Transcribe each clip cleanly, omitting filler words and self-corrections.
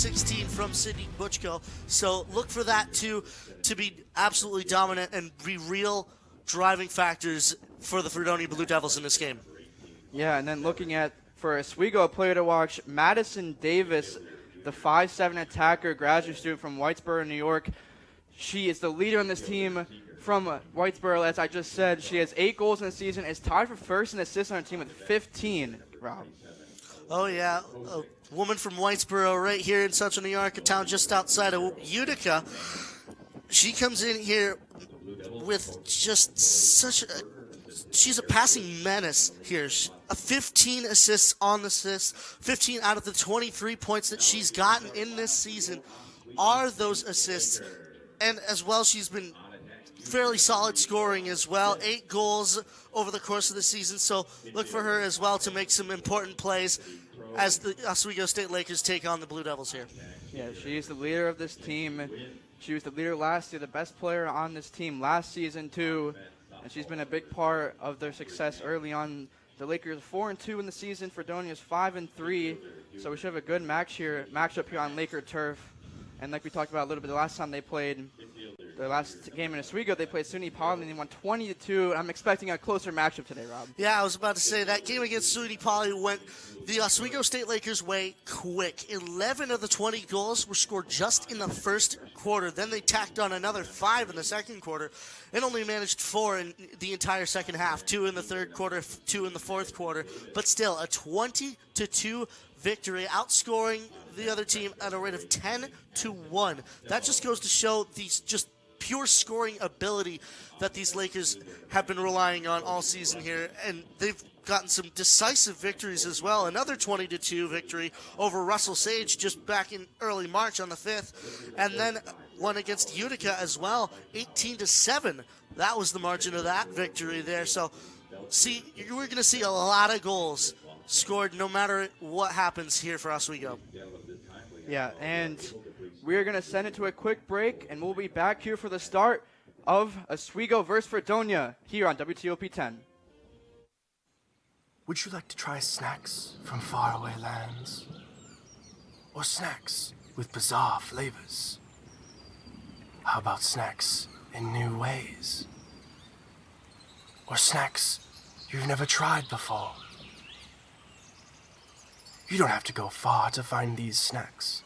16 from Sydney Butchko. So look for that to be absolutely dominant and be real driving factors for the Fredonia Blue Devils in this game. Yeah, and then looking at, for Oswego, a player to watch, Madison Davis, the 5'7" attacker, graduate student from Whitesboro, New York. She is the leader on this team from Whitesboro, as I just said. She has 8 goals in the season, is tied for first in assists on her team with 15, Rob. Oh, yeah. A woman from Whitesboro right here in central New York, a town just outside of Utica. She comes in here with just such a... She's a passing menace here. 15 assists on the assists. 15 out of the 23 points that she's gotten in this season are those assists. And as well, she's been fairly solid scoring as well. 8 goals over the course of the season. So look for her as well to make some important plays as the Oswego State Lakers take on the Blue Devils here. Yeah, she's the leader of this team. She was the leader last year, the best player on this team last season too. And she's been a big part of their success early on. The Lakers 4-2 in the season. Fredonia's 5-3. So we should have a good matchup here on Laker turf. And like we talked about a little bit the last time they played, the last game in Oswego, they played SUNY Poly and they won 20-2. I'm expecting a closer matchup today, Rob. Yeah, I was about to say that game against SUNY Poly went the Oswego State Lakers' way quick. 11 of the 20 goals were scored just in the first quarter. Then they tacked on another 5 in the second quarter and only managed 4 in the entire second half. 2 in the third quarter, 2 in the fourth quarter. But still, a 20-2 victory, outscoring the other team at a rate of 10-1. That just goes to show these just pure scoring ability that these Lakers have been relying on all season here, and they've gotten some decisive victories as well. Another 20-2 victory over Russell Sage just back in early March on the 5th, and then one against Utica as well, 18-7. That was the margin of that victory there. So, we're going to see a lot of goals scored no matter what happens here for Oswego. Yeah, and we're going to send it to a quick break, and we'll be back here for the start of Oswego versus Fredonia here on WTOP 10. Would you like to try snacks from faraway lands? Or snacks with bizarre flavors? How about snacks in new ways? Or snacks you've never tried before? You don't have to go far to find these snacks.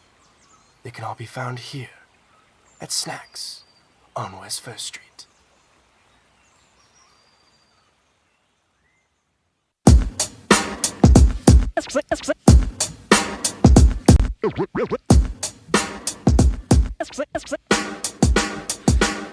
They can all be found here at Snacks on West First Street.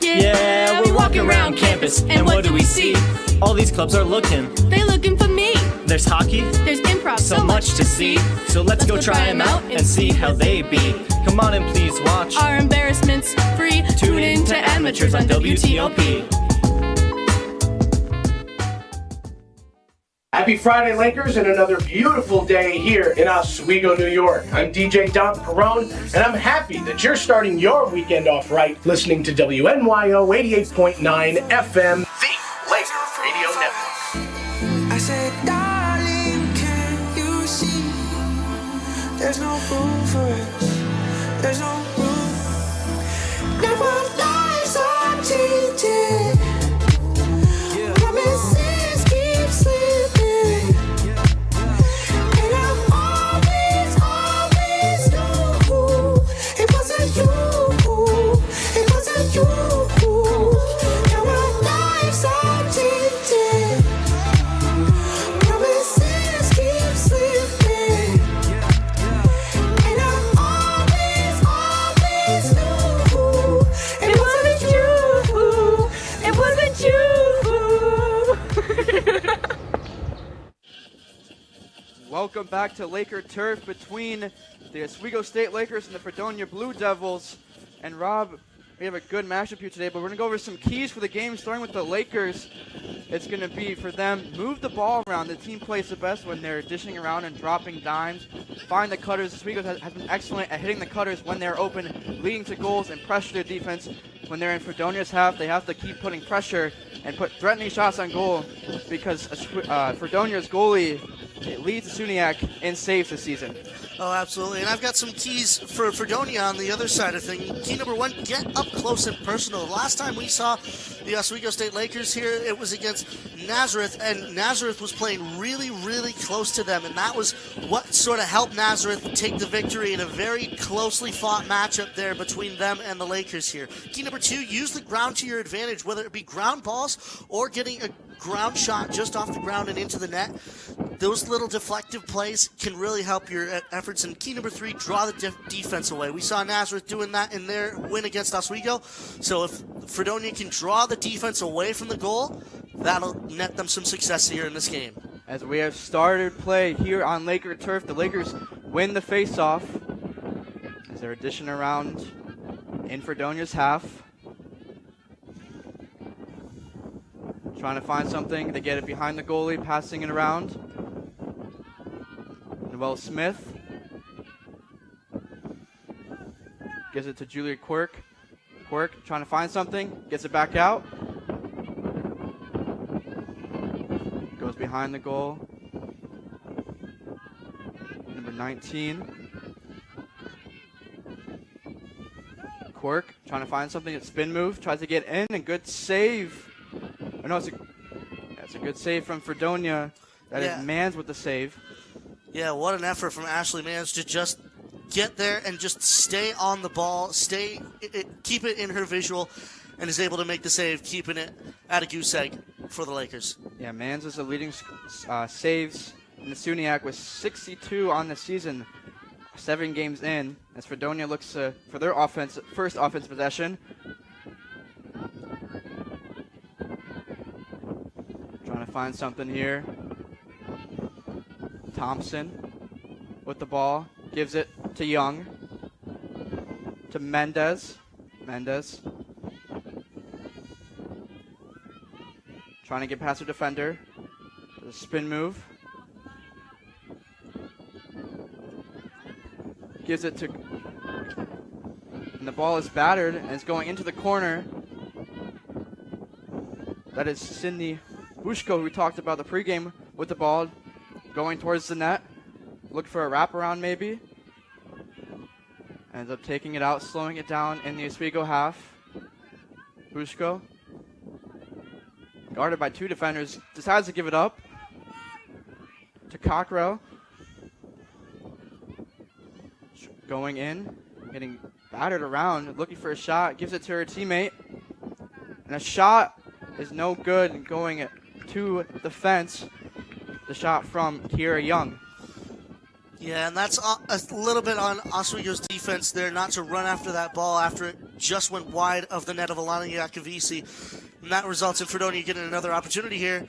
Yeah, we're walking around campus, and what do we see? All these clubs are looking. They're looking for me. There's hockey, There's improv, so much to see. So let's go try them out and see how they be. Come on and please watch. Our embarrassment's free. Tune in to Amateurs on WTOP. Happy Friday, Lakers, and another beautiful day here in Oswego, New York. I'm DJ Don Perone, and I'm happy that you're starting your weekend off right listening to WNYO 88.9 FM, the Laker Radio Network. I said, darling, can you see? There's no room for us. There's no room. Now our lives are changing. Promises keep slipping. And I always knew it wasn't you. It wasn't you. Now our lives are changing. Promises keep slipping. And I always knew it wasn't you. It wasn't you. Welcome back to Laker turf between the Oswego State Lakers and the Fredonia Blue Devils. And Rob, we have a good matchup here today, but we're going to go over some keys for the game, starting with the Lakers. It's going to be for them, move the ball around. The team plays the best when they're dishing around and dropping dimes. Find the cutters. Oswego has been excellent at hitting the cutters when they're open, leading to goals and pressure their defense. When they're in Fredonia's half, they have to keep putting pressure and put threatening shots on goal because Fredonia's goalie it leads SUNYAC in saves this season. Oh, absolutely. And I've got some keys for Fredonia on the other side of things. Key number 1, get up close and personal. Last time we saw the Oswego State Lakers here, it was against Nazareth, and Nazareth was playing really, really close to them, and that was what sort of helped Nazareth take the victory in a very closely fought matchup there between them and the Lakers here. Key number 2, use the ground to your advantage, whether it be ground balls or getting a ground shot just off the ground and into the net. Those little deflective plays can really help your efforts. And key number 3, draw the defense away. We saw Nazareth doing that in their win against Oswego. So if Fredonia can draw the defense away from the goal, that'll net them some success here in this game. As we have started play here on Laker turf, the Lakers win the face-off as they're dishing around in Fredonia's half. Trying to find something. They get it behind the goalie, passing it around. Noel Smith gives it to Julia Quirk. Quirk trying to find something, gets it back out. Goes behind the goal. Number 19. Quirk trying to find something. It's spin move, tries to get in, and good save. Oh, no, it's a good save from Fredonia. That is Mans with the save. Yeah, what an effort from Ashley Mans to just get there and just stay on the ball, keep it in her visual, and is able to make the save, keeping it at a goose egg for the Lakers. Yeah, Mans is the leading saves in the SUNYAC with 62 on the season, 7 games in, as Fredonia looks for their first offense possession. Trying to find something here. Thompson with the ball, gives it to Young, to Mendez. Trying to get past her defender. The spin move. Gives it to, and the ball is battered and it's going into the corner. That is Sydney Bushko, who we talked about the pregame, with the ball going towards the net. Look for a wraparound maybe. Ends up taking it out, slowing it down in the Oswego half. Bushko, guarded by 2 defenders, decides to give it up to Cockrell. Going in, getting battered around, looking for a shot, gives it to her teammate. And a shot is no good, going to the fence. The shot from Kiera Young. Yeah, and that's a little bit on Oswego's defense there, not to run after that ball after it just went wide of the net of Alana Yakavisi. And that results in Fredonia getting another opportunity here.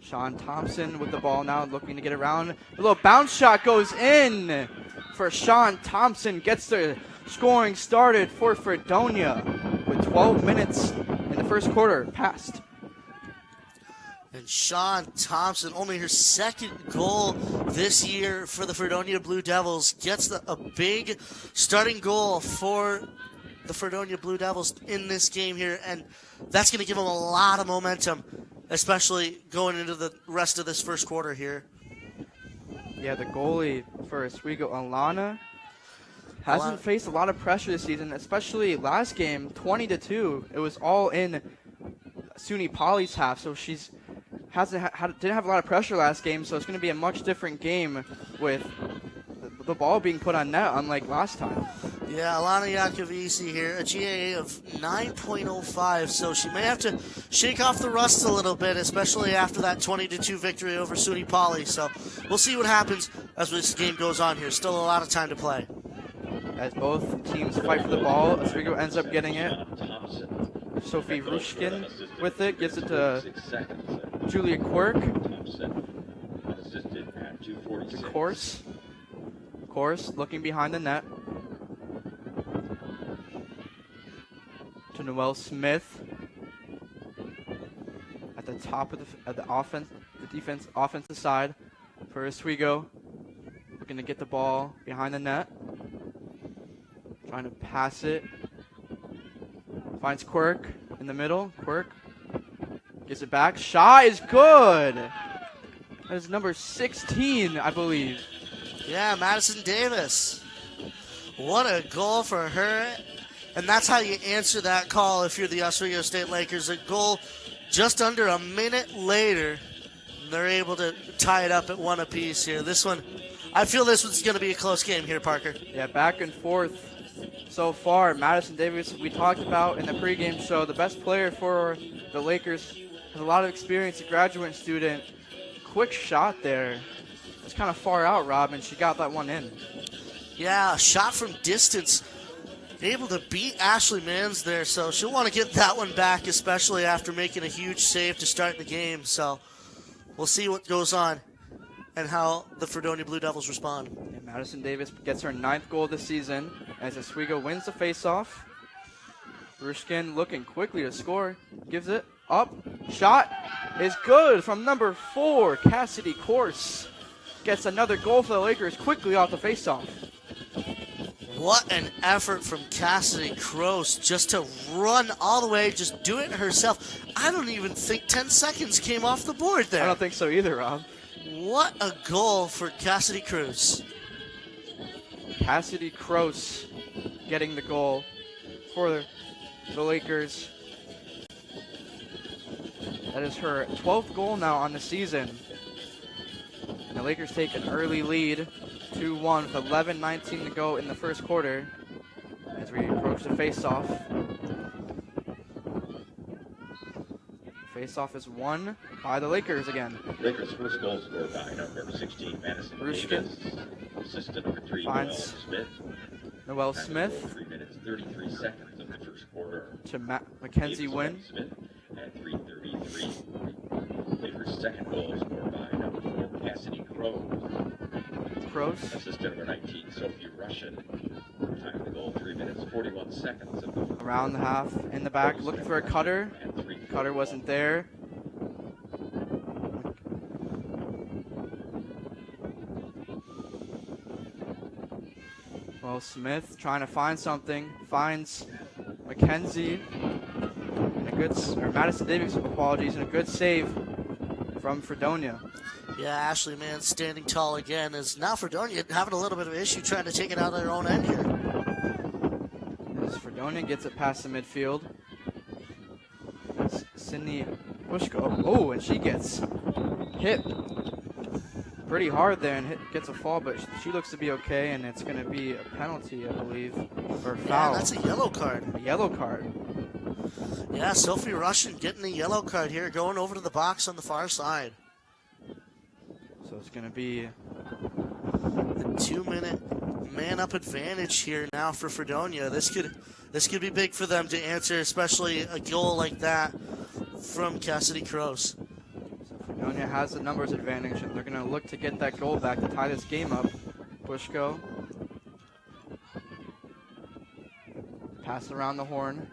Sean Thompson with the ball now, looking to get around. A little bounce shot goes in for Sean Thompson. Gets the scoring started for Fredonia with 12 minutes in the first quarter passed. And Sean Thompson, only her second goal this year for the Fredonia Blue Devils, gets a big starting goal for the Fredonia Blue Devils in this game here, and that's going to give them a lot of momentum, especially going into the rest of this first quarter here. Yeah, the goalie for Oswego, Alana, hasn't faced a lot of pressure this season, especially last game, 20-2. It was all in SUNY Poly's half, so she's didn't have a lot of pressure last game, so it's going to be a much different game with the ball being put on net, unlike last time. Yeah, Alana Yakavisi here, a GAA of 9.05, so she may have to shake off the rust a little bit, especially after that 20-2 victory over SUNY Poly. So we'll see what happens as this game goes on here. Still a lot of time to play. As both teams fight for the ball, Oswego ends up getting it. Sophie Rushkin with it, gives it to Julia Quirk. To Course, looking behind the net. To Noelle Smith. At the top of the offensive side for Oswego. Looking to get the ball behind the net. Trying to pass it. Finds Quirk in the middle. Quirk gives it back. Shot is good. That is number 16, I believe. Yeah, Madison Davis. What a goal for her. And that's how you answer that call if you're the Oswego State Lakers. A goal just under a minute later. They're able to tie it up at 1 apiece here. This one, I feel this one's going to be a close game here, Parker. Yeah, back and forth so far. Madison Davis, we talked about in the pregame show, the best player for the Lakers, has a lot of experience, a graduate student. Quick shot there. It's kind of far out, Rob, and she got that one in. Yeah, a shot from distance. Able to beat Ashley Manns there, so she'll want to get that one back, especially after making a huge save to start the game. So we'll see what goes on and how the Fredonia Blue Devils respond. And Madison Davis gets her 9th goal of the season as Oswego wins the faceoff. Rushkin looking quickly to score. Gives it up. Shot is good from number 4, Cassidy Corse. Gets another goal for the Lakers quickly off the faceoff. What an effort from Cassidy Croce just to run all the way, just do it herself. I don't even think 10 seconds came off the board there. I don't think so either, Rob. What a goal for Cassidy Croce. Cassidy Croce getting the goal for the Lakers. That is her 12th goal now on the season. And the Lakers take an early lead, 2-1 with 11:19 to go in the first quarter as we approach the face-off. Face-off is won by the Lakers again. Lakers' first goal scored by number 16, Madison Rushkin Davis. Assistant number 3, finds Noel Smith. Noel Time of Smith goal, 3 minutes, 33 seconds of the first quarter. to Mackenzie Davis Wynn. Smith at 3:33. Lakers' second goal scored by number 4, Cassidy Croce Assistant number 19, Sophie Russian. Time of the goal, 3 minutes, 41 seconds of the around the half in the back looking for a cutter. and 3. Cutter wasn't there. Well, Smith trying to find something, finds Mackenzie, and a good, or Madison Davis, apologies, and a good save from Fredonia. Yeah, Ashley Mann standing tall again as now Fredonia having a little bit of an issue trying to take it out of their own end here. As Fredonia gets it past the midfield. Sydney Pushko, oh, and she gets hit pretty hard there and gets a fall, but she looks to be okay, and it's going to be a penalty, I believe, or a Yeah, foul. that's a yellow card. A yellow card. Yeah, Sophie Russian getting a yellow card here, going over to the box on the far side. So it's going to be The 2-minute man-up advantage here now for Fredonia. This could be big for them to answer, especially a goal like that from Cassidy Croce. Fredonia has the numbers advantage, and they're going to look to get that goal back to tie this game up. Pushko. Pass around the horn.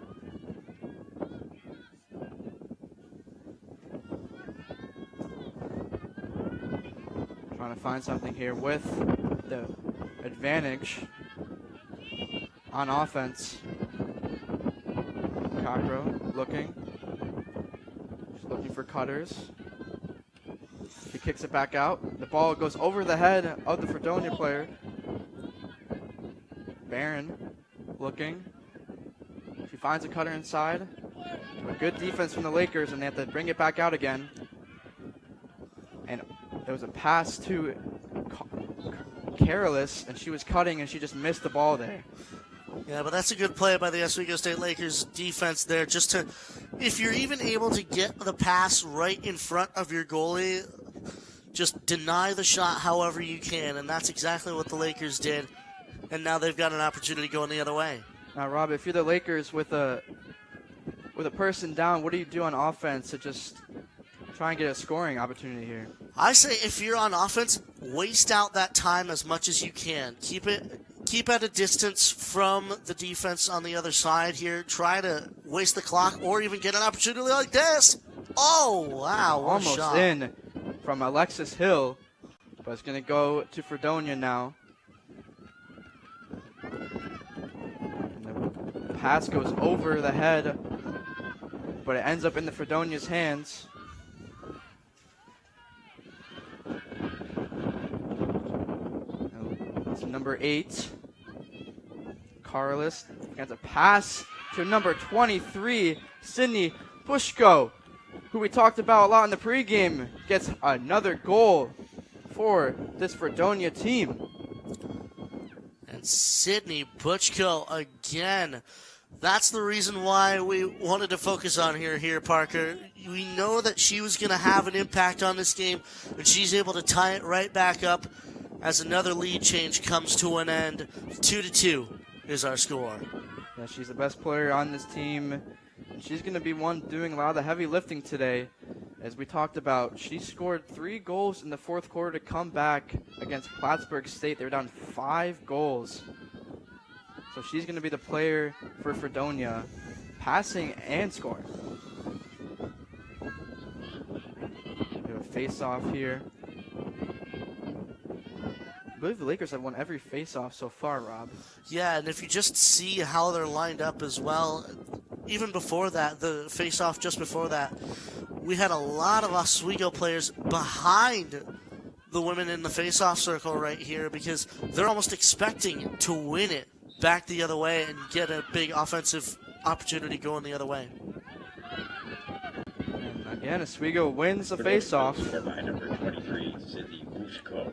Trying to find something here with the advantage on offense. Cockrow looking. She's looking for cutters. He kicks it back out. The ball goes over the head of the Fredonia player. Barron looking. She finds a cutter inside. A good defense from the Lakers, and they have to bring it back out again. And there was a pass to Careless, and she was cutting, and she just missed the ball there. Yeah, but that's a good play by the Oswego State Lakers defense there. Just to, if you're even able to get the pass right in front of your goalie, just deny the shot however you can, and that's exactly what the Lakers did. And now they've got an opportunity going the other way. Now, Rob, if you're the Lakers with a person down, what do you do on offense to just try and get a scoring opportunity here? I say if you're on offense, waste out that time as much as you can. Keep at a distance from the defense on the other side here. Try to waste the clock or even get an opportunity like this. Oh, wow, what a Almost shot. in from Alexis Hill, but it's going to go to Fredonia now. And the pass goes over the head, but it ends up in the Fredonia's hands. to number 8, Carlos. Gets a pass to number 23, Sydney Pushko, who we talked about a lot in the pregame, gets another goal for this Fredonia team. And Sydney Puchko again. That's the reason why we wanted to focus on her here, Parker. We know that she was going to have an impact on this game, and she's able to tie it right back up as another lead change comes to an end. 2-2 is our score. Yeah, she's the best player on this team, and she's going to be one doing a lot of the heavy lifting today. As we talked about, she scored 3 goals in the fourth quarter to come back against Plattsburgh State. They were down 5 goals. So she's going to be the player for Fredonia, passing and scoring. We have a face-off here. I believe the Lakers have won every face-off so far, Rob. Yeah, and if you just see how they're lined up as well, even before that, the face-off just before that, we had a lot of Oswego players behind the women in the face-off circle right here because they're almost expecting to win it back the other way and get a big offensive opportunity going the other way. And again, Oswego wins the face-off. By number 23, Sydney Bushko.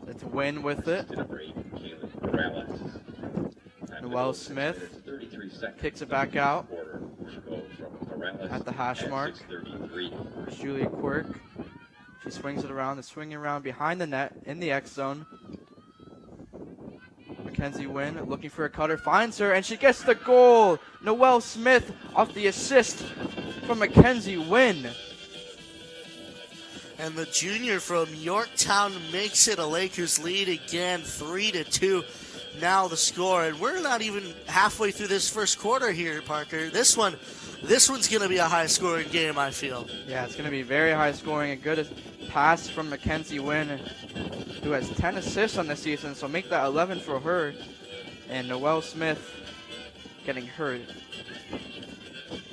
Let's win with it. Number 8, Kaylee Morales. Noelle Smith kicks it back out at the hash mark. Julia Quirk. She swings it around, swinging around behind the net in the X zone. Mackenzie Wynn looking for a cutter, finds her, and she gets the goal. Noelle Smith off the assist from Mackenzie Wynn. And the junior from Yorktown makes it a Lakers lead again, 3-2. Now the score, and we're not even halfway through this first quarter here, Parker. This one's going to be a high-scoring game, I feel. Yeah, it's going to be very high-scoring. A good pass from Mackenzie Wynn, who has 10 assists on the season, so make that 11 for her. And Noelle Smith getting her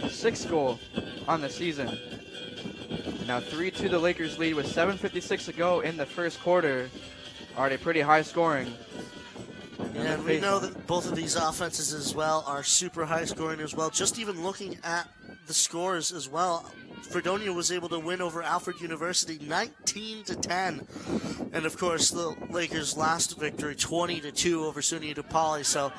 6th goal on the season. And now 3-2 the Lakers lead with 7:56 to go in the first quarter. Already pretty high-scoring. Yeah, and we know that both of these offenses as well are super high-scoring as well. Just even looking at the scores as well, Fredonia was able to win over Alfred University 19-10. And, of course, the Lakers' last victory, 20-2 over SUNY Oswego. So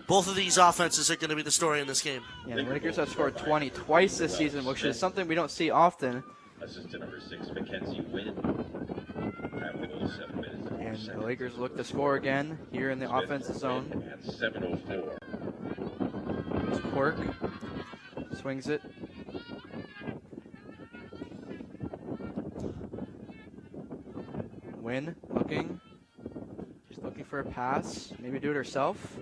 both of these offenses are going to be the story in this game. Yeah, the Lakers have scored 20 twice this season, which is something we don't see often. Assistant number 6, Mackenzie Wynn. And the Lakers look to score again here in the offensive zone. At 7:04. There's Quirk. Swings it. Wynn looking. She's looking for a pass. Maybe do it herself.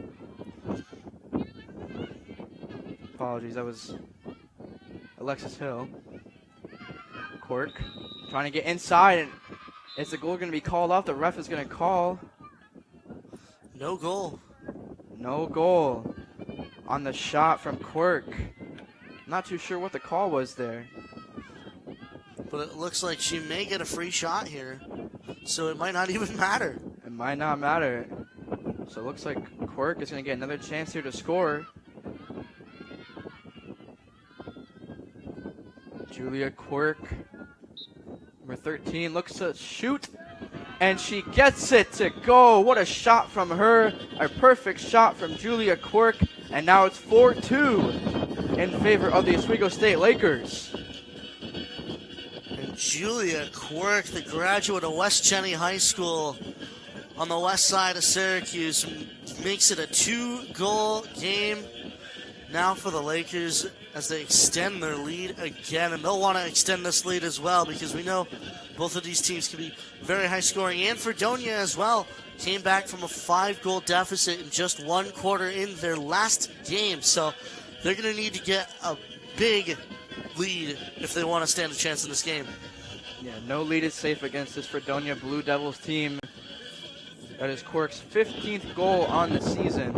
Apologies, that was Alexis Hill. Quirk trying to get inside, and is the goal going to be called off? The ref is going to call. No goal. No goal on the shot from Quirk. Not too sure what the call was there. But it looks like she may get a free shot here, so it might not even matter. It might not matter. So it looks like Quirk is going to get another chance here to score. Julia Quirk, number 13, looks to shoot, and she gets it to go. What a shot from her. A perfect shot from Julia Quirk, and now it's 4-2 in favor of the Oswego State Lakers. And Julia Quirk, the graduate of West Cheney High School on the west side of Syracuse, makes it a 2-goal game now for the Lakers as they extend their lead again. And they'll want to extend this lead as well because we know both of these teams can be very high scoring. And Fredonia as well came back from a 5-goal deficit in just 1 quarter in their last game. So they're going to need to get a big lead if they want to stand a chance in this game. Yeah, no lead is safe against this Fredonia Blue Devils team. That is Quirk's 15th goal on the season.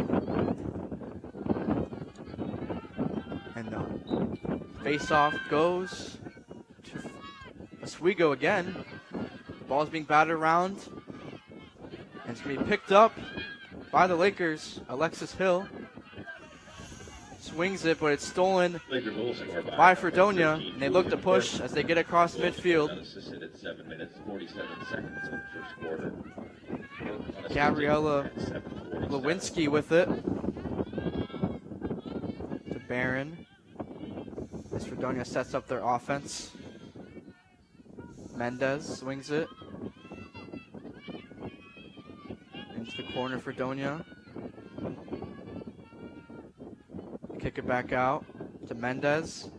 And the face-off goes to Oswego again. Ball's being batted around. And it's going to be picked up by the Lakers. Alexis Hill swings it, but it's stolen Lakers will score by number Fredonia. 13, And they look to Julian push Burke. as they get across Burke midfield. unassisted at 7 minutes, 47 seconds in the first quarter. Burke unassisted Gabriella at 7:47. Lewinsky with it. To Barron. As Fredonia sets up their offense. Mendez swings it. Into the corner for Fredonia. Kick it back out to Mendez.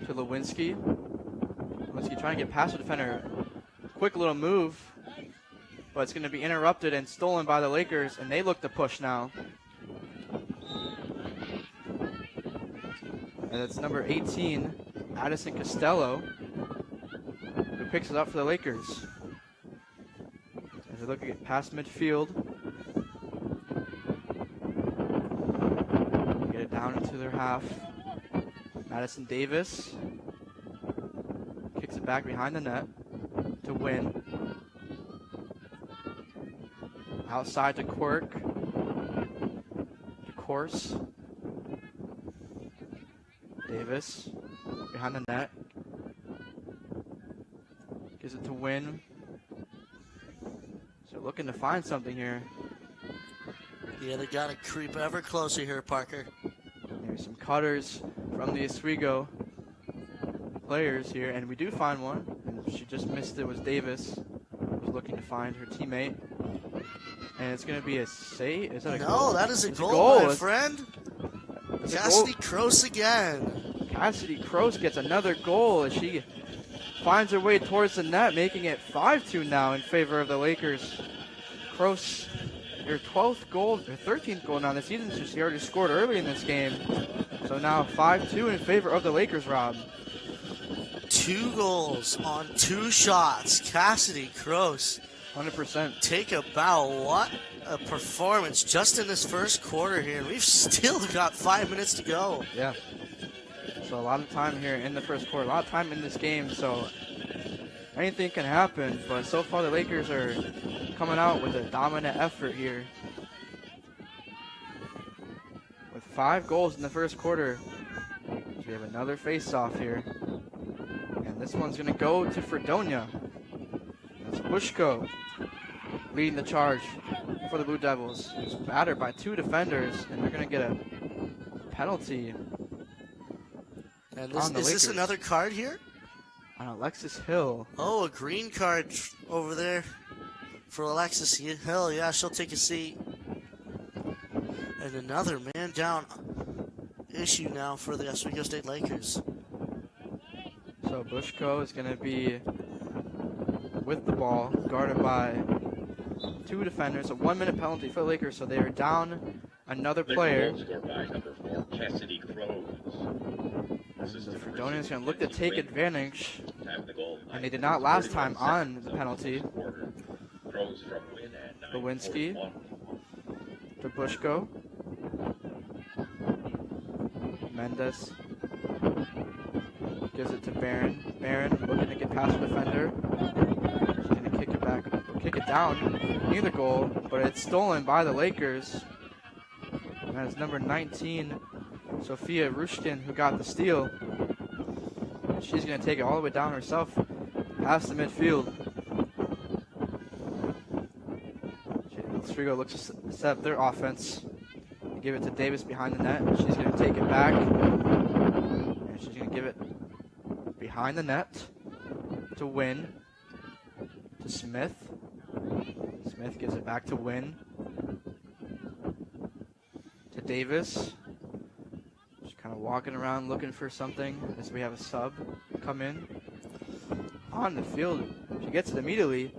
To Lewinsky. Lewinsky trying to get past the defender. Quick little move. But it's going to be interrupted and stolen by the Lakers, and they look to push now. And it's number 18, Addison Costello, who picks it up for the Lakers. As they look to get past midfield. Get it down into their half. Madison Davis kicks it back behind the net to win. Outside to Quirk. To Course. Davis behind the net. Gives it to Win. So looking to find something here. Yeah, they got to creep ever closer here, Parker. There's some cutters from the Oswego players here, and we do find one. And she just missed it, was Davis. Was looking to find her teammate. And it's going to be a save. Is that a goal? No, that is a It's goal, my It's- friend. it's a Cassidy goal. Croce again. Cassidy Croce gets another goal as she finds her way towards the net, making it 5-2 now in favor of the Lakers. Croce, her 12th goal, her 13th goal now this season, so she already scored early in this game. So now 5-2 in favor of the Lakers, Rob. 2 goals on 2 shots. Cassidy Croce. 100%. Take a bow. What a performance just in this first quarter here. We've still got 5 minutes to go. Yeah. So a lot of time here in the first quarter, a lot of time in this game, so anything can happen, but so far the Lakers are coming out with a dominant effort here. With 5 goals in the first quarter, we have another face-off here. And this one's going to go to Fredonia. That's Bushko leading the charge for the Blue Devils. It's battered by 2 defenders, and they're going to get a penalty. And On the is this Lakers. another card here? On Alexis Hill. Oh, a green card over there for Alexis Hill. Yeah, she'll take a seat. And another man down issue now for the Oswego State Lakers. So Bushko is going to be with the ball, guarded by 2 defenders. A 1-minute penalty for the Lakers, so they are down another player. Laker goal scored by number 4, Cassidy Croce. The Fredonians going to look to take advantage, Time of the goal, and they did not last time on the penalty. Croce from Win at Lewinsky 9:41. to Bushko. Mendez gives it to Barron. Barron looking to get past the defender. She's going to kick it back, kick it down near the goal, but it's stolen by the Lakers. And it's number 19, Sophia Rushkin, who got the steal. She's going to take it all the way down herself, past the midfield. Oswego looks to set up their offense. Give it to Davis behind the net. She's going to take it back. And she's going to give it behind the net to Win. To Smith. Smith gives it back to Win. To Davis. Just kind of walking around looking for something as we have a sub come in. On the field. She gets it immediately.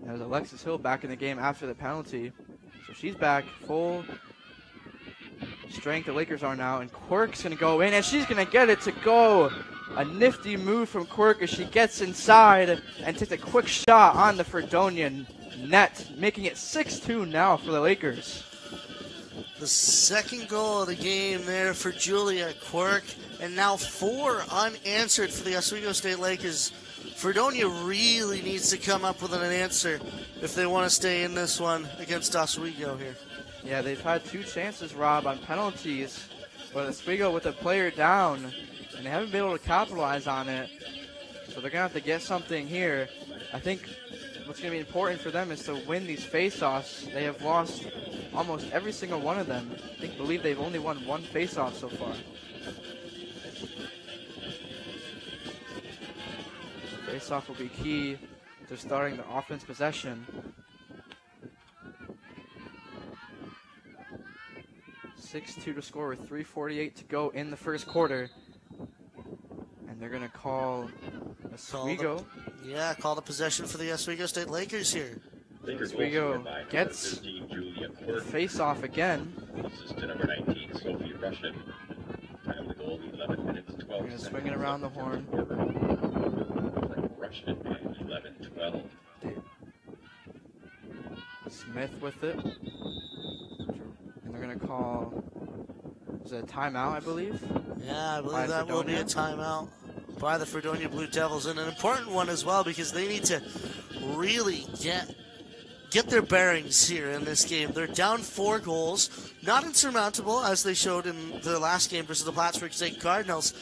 There's Alexis Hill back in the game after the penalty. So she's back full strength. The Lakers are now. And Quirk's going to go in. And she's going to get it to go. A nifty move from Quirk as she gets inside and takes a quick shot on the Fredonian net. Making it 6-2 now for the Lakers. The second goal of the game there for Julia Quirk. And now 4 unanswered for the Oswego State Lakers Fredonia really needs to come up with an answer if they want to stay in this one against Oswego here. Yeah, they've had 2 chances, Rob, on penalties, but Oswego with a player down, and they haven't been able to capitalize on it. So they're going to have to get something here. I think what's going to be important for them is to win these face-offs. They have lost almost every single one of them. I believe they've only won 1 face-off so far. Face-off will be key to starting the offense possession. 6-2 to score with 3:48 to go in the first quarter. And they're going to call Oswego. Call the possession for the Oswego State Lakers here. Oswego gets the face-off again. Assist to number 19, Sophie Russian. Time of the goal, 11 minutes, 12 They're going to seconds. swing it around the horn. From Russian, 11-12. Smith with it. And they're going to call, is it a timeout, I believe? Yeah, I believe By that will be a Fredonia. timeout by the Fredonia Blue Devils, and an important one as well because they need to really get their bearings here in this game. They're down 4 goals, not insurmountable as they showed in their last game versus the Plattsburgh State Cardinals,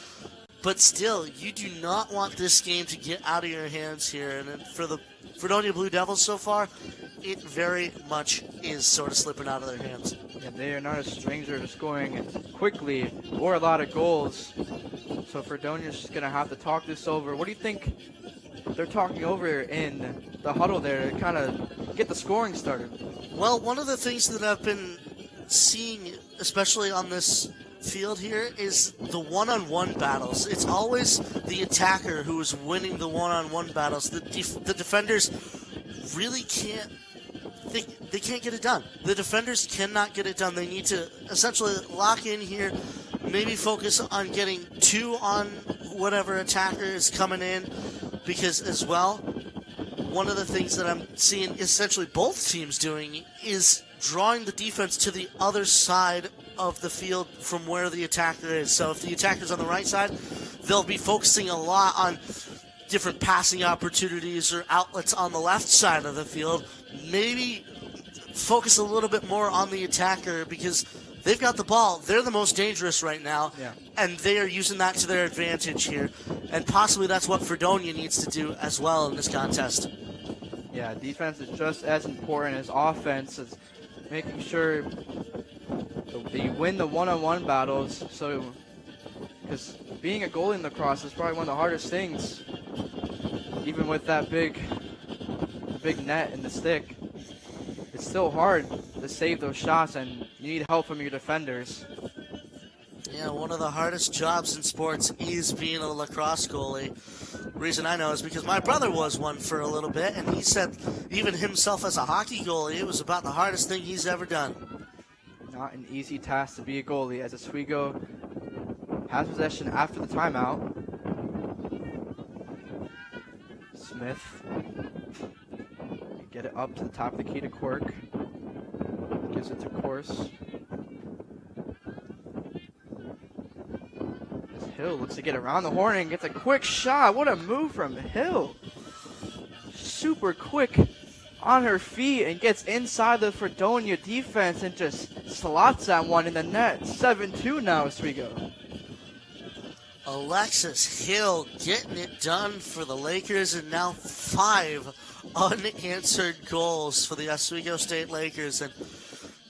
but still, you do not want this game to get out of your hands here. And for the Fredonia Blue Devils so far, it very much is sort of slipping out of their hands. Yeah, they are not a stranger to scoring quickly or a lot of goals. So Fredonia's just going to have to talk this over. What do you think they're talking over in the huddle there to kind of get the scoring started? Well, one of the things that I've been seeing, especially on this field here, is the one-on-one battles. It's always the attacker who is winning the one-on-one battles. The defenders really can't. They can't get it done. The defenders cannot get it done. They need to essentially lock in here, maybe focus on getting 2 on whatever attacker is coming in, because as well, one of the things that I'm seeing essentially both teams doing is drawing the defense to the other side of the field from where the attacker is. So if the attacker's on the right side, they'll be focusing a lot on different passing opportunities or outlets on the left side of the field. Maybe focus a little bit more on the attacker because they've got the ball. They're the most dangerous right now, and they are using that to their advantage here. And possibly that's what Fredonia needs to do as well in this contest. Yeah, defense is just as important as offense, as making sure that you win the one-on-one battles. So, because being a goalie in lacrosse is probably one of the hardest things, even with that big net in the stick. It's still hard to save those shots, and you need help from your defenders. Yeah, one of the hardest jobs in sports is being a lacrosse goalie. Reason I know is because my brother was one for a little bit, and he said even himself as a hockey goalie, it was about the hardest thing he's ever done. Not an easy task to be a goalie, as Oswego has possession after the timeout. Smith, get it up to the top of the key to Quirk. Gives it to Course. Hill looks to get around the horn and gets a quick shot. What a move from Hill. Super quick on her feet and gets inside the Fredonia defense and just slots that one in the net. 7-2 now, Oswego. Alexis Hill getting it done for the Lakers, and now 5 unanswered goals for the Oswego State Lakers. And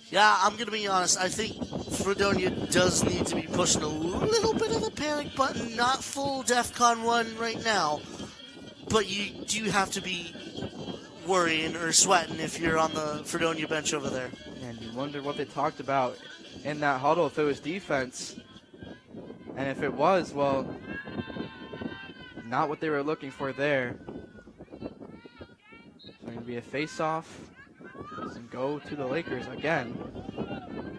yeah, I'm going to be honest, I think Fredonia does need to be pushing a little bit of the panic button, not full DEFCON 1 right now, but you do have to be worrying or sweating if you're on the Fredonia bench over there. And you wonder what they talked about in that huddle, if it was defense. And if it was, well, not what they were looking for there. So it's going to be a face-off and go to the Lakers again.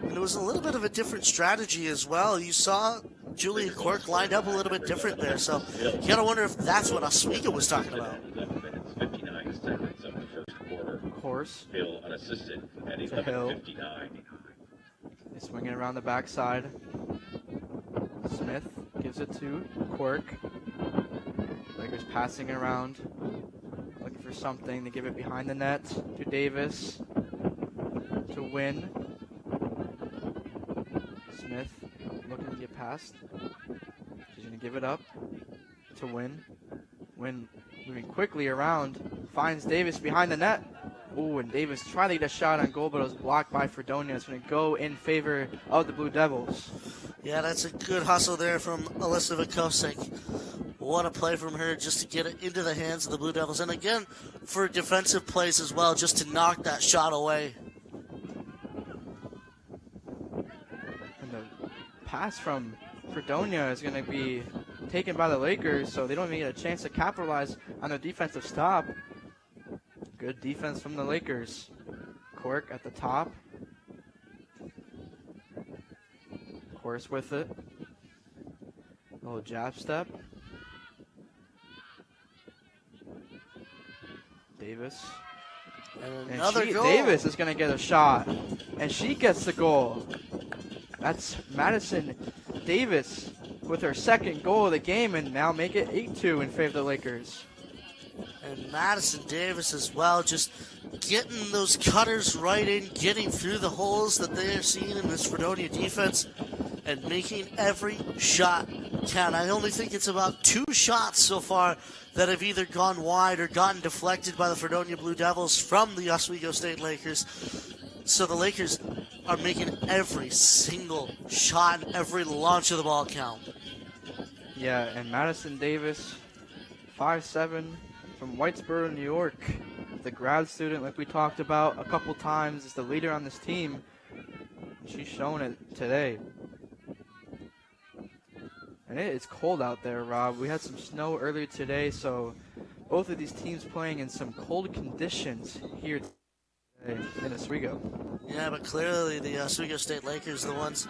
And it was a little bit of a different strategy as well. You saw Julia Quirk lined up a little bit different there, so you got to wonder if that's what Oswego was talking about. 11 minutes, 59 seconds of the first quarter. Of course. Hill unassisted at Hill. 11:59. They swing it around the backside. Smith gives it to Quirk. Lakers passing around, looking for something. They give it behind the net to Davis to win. Smith looking to get past. She's going to give it up to Win. Win moving quickly around, finds Davis behind the net. Ooh, and Davis trying to get a shot on goal, but it was blocked by Fredonia. It's going to go in favor of the Blue Devils. Yeah, that's a good hustle there from Alyssa Vikosik. What a play from her just to get it into the hands of the Blue Devils. And again, for defensive plays as well, just to knock that shot away. And the pass from Fredonia is going to be taken by the Lakers, so they don't even get a chance to capitalize on their defensive stop. Good defense from the Lakers. Cork at the top. Course with it. A little jab step. Davis. And And another goal. Davis is going to get a shot. And she gets the goal. That's Madison Davis with her second goal of the game, and now make it 8-2 in favor of the Lakers. And Madison Davis as well, just getting those cutters right in, getting through the holes that they are seeing in this Fredonia defense, and making every shot count. I only think it's about 2 shots so far that have either gone wide or gotten deflected by the Fredonia Blue Devils from the Oswego State Lakers. So the Lakers are making every single shot and every launch of the ball count. Yeah, and Madison Davis, 5'7", from Whitesboro, New York. The grad student, like we talked about a couple times, is the leader on this team. She's showing it today. And it is cold out there, Rob. We had some snow earlier today, so both of these teams playing in some cold conditions here today in Oswego. Yeah, but clearly the Oswego State Lakers, the ones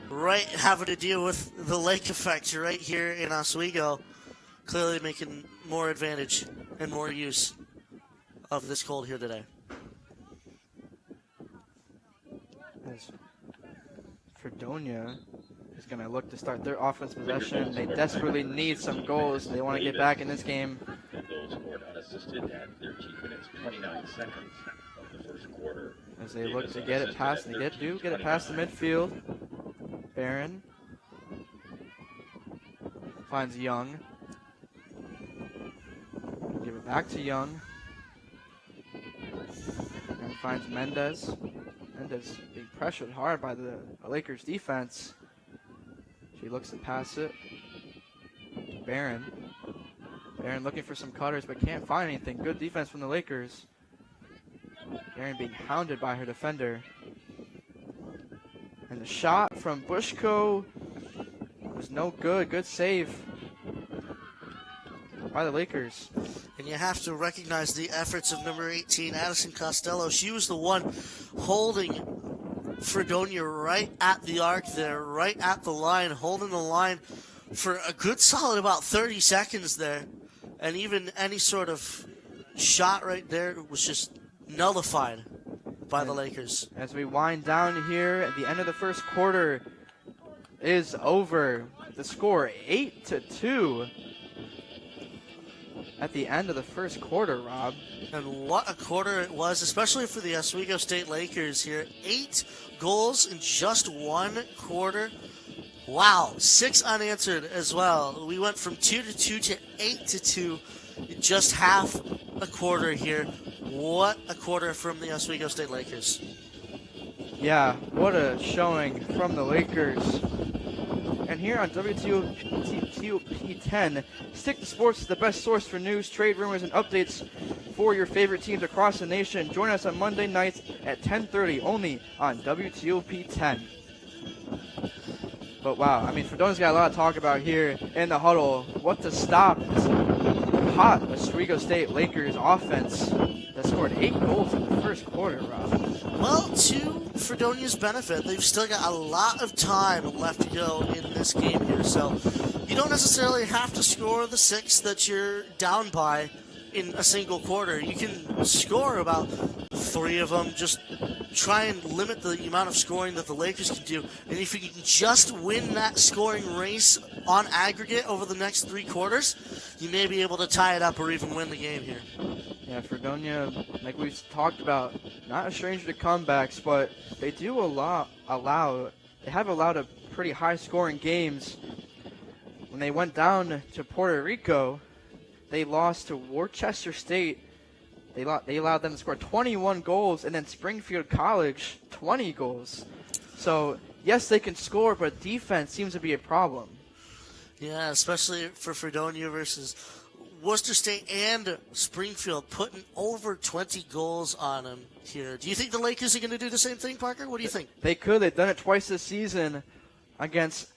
right having to deal with the lake effect right here in Oswego, clearly making more advantage and more use of this cold here today. As Fredonia is going to look to start their offense possession. They desperately need some goals. They want to get back in this game. Goal scored unassisted at 13 minutes 29 seconds of the first quarter. As they look to get it past, they get it past the midfield. Barron finds Young. Give it back to Young. And finds Mendez. Mendez being pressured hard by the Lakers defense. She looks to pass it to Barron. Barron looking for some cutters but can't find anything. Good defense from the Lakers. Barron being hounded by her defender. And the shot from Bushko was no good. Good save by the Lakers. And you have to recognize the efforts of number 18, Addison Costello. She was the one holding Fredonia right at the arc there, right at the line, holding the line for a good solid about 30 seconds there. And even any sort of shot right there was just nullified by the Lakers. As we wind down here, at the end of the first quarter is over. The score 8-2 at the end of the first quarter, Rob. And what a quarter it was, especially for the Oswego State Lakers here. 8 goals in just 1 quarter. Wow, 6 unanswered as well. We went from 2-2 to 8-2 in just half a quarter here. What a quarter from the Oswego State Lakers. Yeah, what a showing from the Lakers. And here on WTOP 10, Stick to Sports is the best source for news, trade rumors, and updates for your favorite teams across the nation. Join us on Monday nights at 10:30 only on WTOP 10. But wow, I mean, Fredonia's got a lot to talk about here in the huddle. What to stop this hot Oswego State Lakers offense that scored 8 goals in the first quarter, Rob. Well, to Fredonia's benefit, they've still got a lot of time left to go in this game here. So you don't necessarily have to score the 6 that you're down by in a single quarter. You can score about 3 of them. Just try and limit the amount of scoring that the Lakers can do. And if you can just win that scoring race on aggregate over the next 3 quarters, you may be able to tie it up or even win the game here. Yeah, Fredonia, like we've talked about, not a stranger to comebacks, but they do they have allowed a pretty high-scoring games. When they went down to Puerto Rico, they lost to Worcester State. They allowed them to score 21 goals, and then Springfield College, 20 goals. So, yes, they can score, but defense seems to be a problem. Yeah, especially for Fredonia versus Worcester State and Springfield, putting over 20 goals on them here. Do you think the Lakers are going to do the same thing, Parker? What do you think? They could. They've done it twice this season against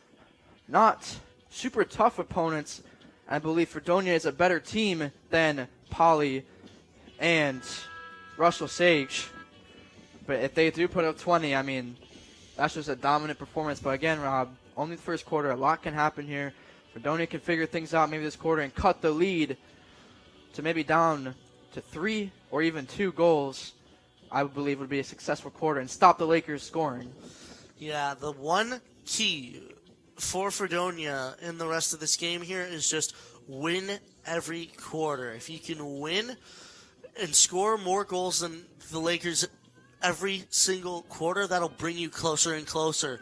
not super tough opponents. I believe Fredonia is a better team than Poly and Russell Sage. But if they do put up 20, I mean, that's just a dominant performance. But again, Rob, only the first quarter. A lot can happen here. Fredonia can figure things out maybe this quarter and cut the lead to maybe down to 3 or even 2 goals. I would believe would be a successful quarter and stop the Lakers scoring. Yeah, the one key for Fredonia in the rest of this game here is just win every quarter. If you can win and score more goals than the Lakers every single quarter, that'll bring you closer and closer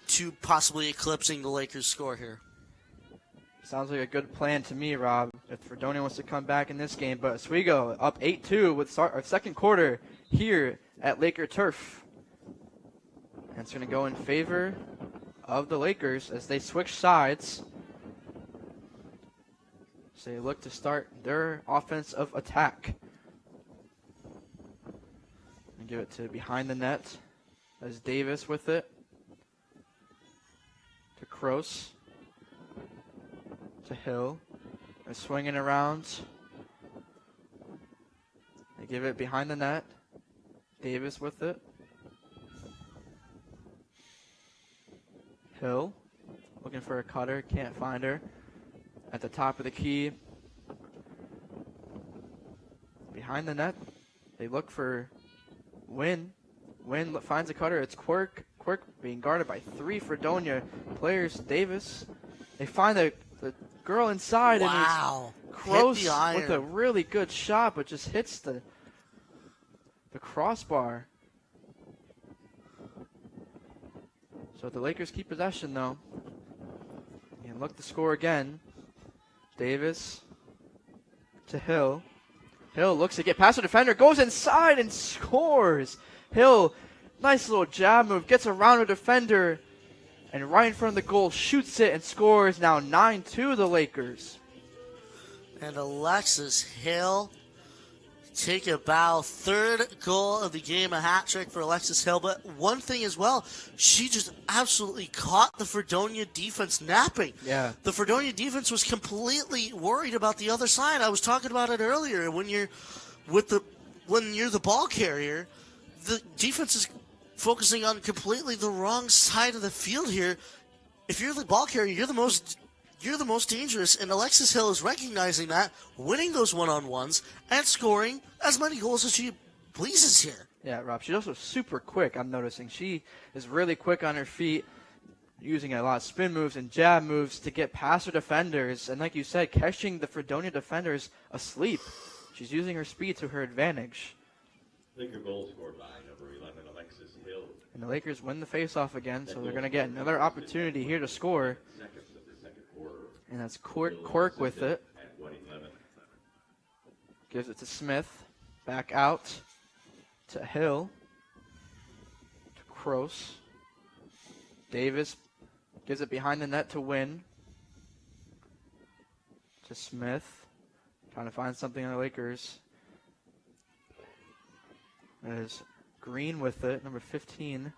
to possibly eclipsing the Lakers' score here. Sounds like a good plan to me, Rob, if Fredonia wants to come back in this game. But Oswego up 8-2 with our second quarter here at Laker Turf. And it's going to go in favor of the Lakers as they switch sides. So they look to start their offensive attack. And give it to behind the net. As Davis with it. To Kroos. To Hill. They're swinging around. They give it behind the net. Davis with it. Hill. Looking for a cutter. Can't find her. At the top of the key. Behind the net. They look for Wynn. Wynn finds a cutter. It's Quirk. Quirk being guarded by 3 Fredonia players. Davis. They find the girl inside. Wow. And it's Kroos Hit the iron. with a really good shot, but just hits the crossbar. So the Lakers keep possession, though. And look to score again. Davis to Hill. Hill looks to get past the defender, goes inside and scores. Hill, nice little jab move, gets around a defender, and right in front of the goal, shoots it and scores. Now 9-2 the Lakers. And Alexis Hill take a bow. 3rd goal of the game, a hat trick for Alexis Hill. But one thing as well, she just absolutely caught the Fredonia defense napping. Yeah. The Fredonia defense was completely worried about the other side. I was talking about it earlier. When you're the ball carrier, the defense is focusing on completely the wrong side of the field here. If you're the ball carrier, you're the most dangerous, and Alexis Hill is recognizing that, winning those one-on-ones, and scoring as many goals as she pleases here. Yeah, Rob, she's also super quick, I'm noticing. She is really quick on her feet, using a lot of spin moves and jab moves to get past her defenders, and like you said, catching the Fredonia defenders asleep. She's using her speed to her advantage. Laker goal scored by number 11, Alexis Hill. And the Lakers win the faceoff again, so they're going to get another opportunity here to score. Seconds of the second quarter. And that's Quirk with it. At 1:11. Gives it to Smith. Back out to Hill. To Kroos. Davis gives it behind the net to Wynn. To Smith. Trying to find something on the Lakers. There's Green with it, number 15.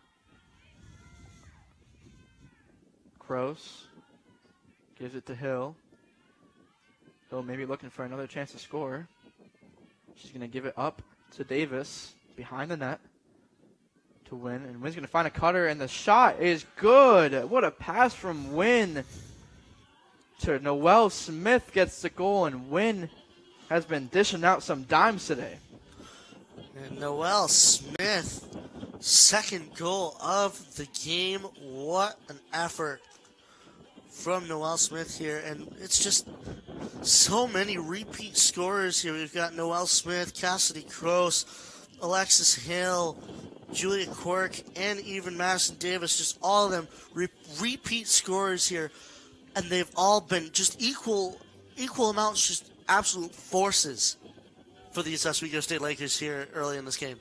Kroos gives it to Hill. Hill maybe looking for another chance to score. She's going to give it up to Davis behind the net to Wynn. And Wynn's going to find a cutter, and the shot is good. What a pass from Wynn to Noelle Smith gets the goal, and Wynn has been dishing out some dimes today. And Noel Smith, second goal of the game. What an effort from Noel Smith here. And it's just so many repeat scorers here. We've got Noel Smith, Cassidy Croce, Alexis Hill, Julia Quirk, and even Madison Davis. Just all of them repeat scorers here. And they've all been just equal amounts, just absolute forces for these Oswego State Lakers here early in this game.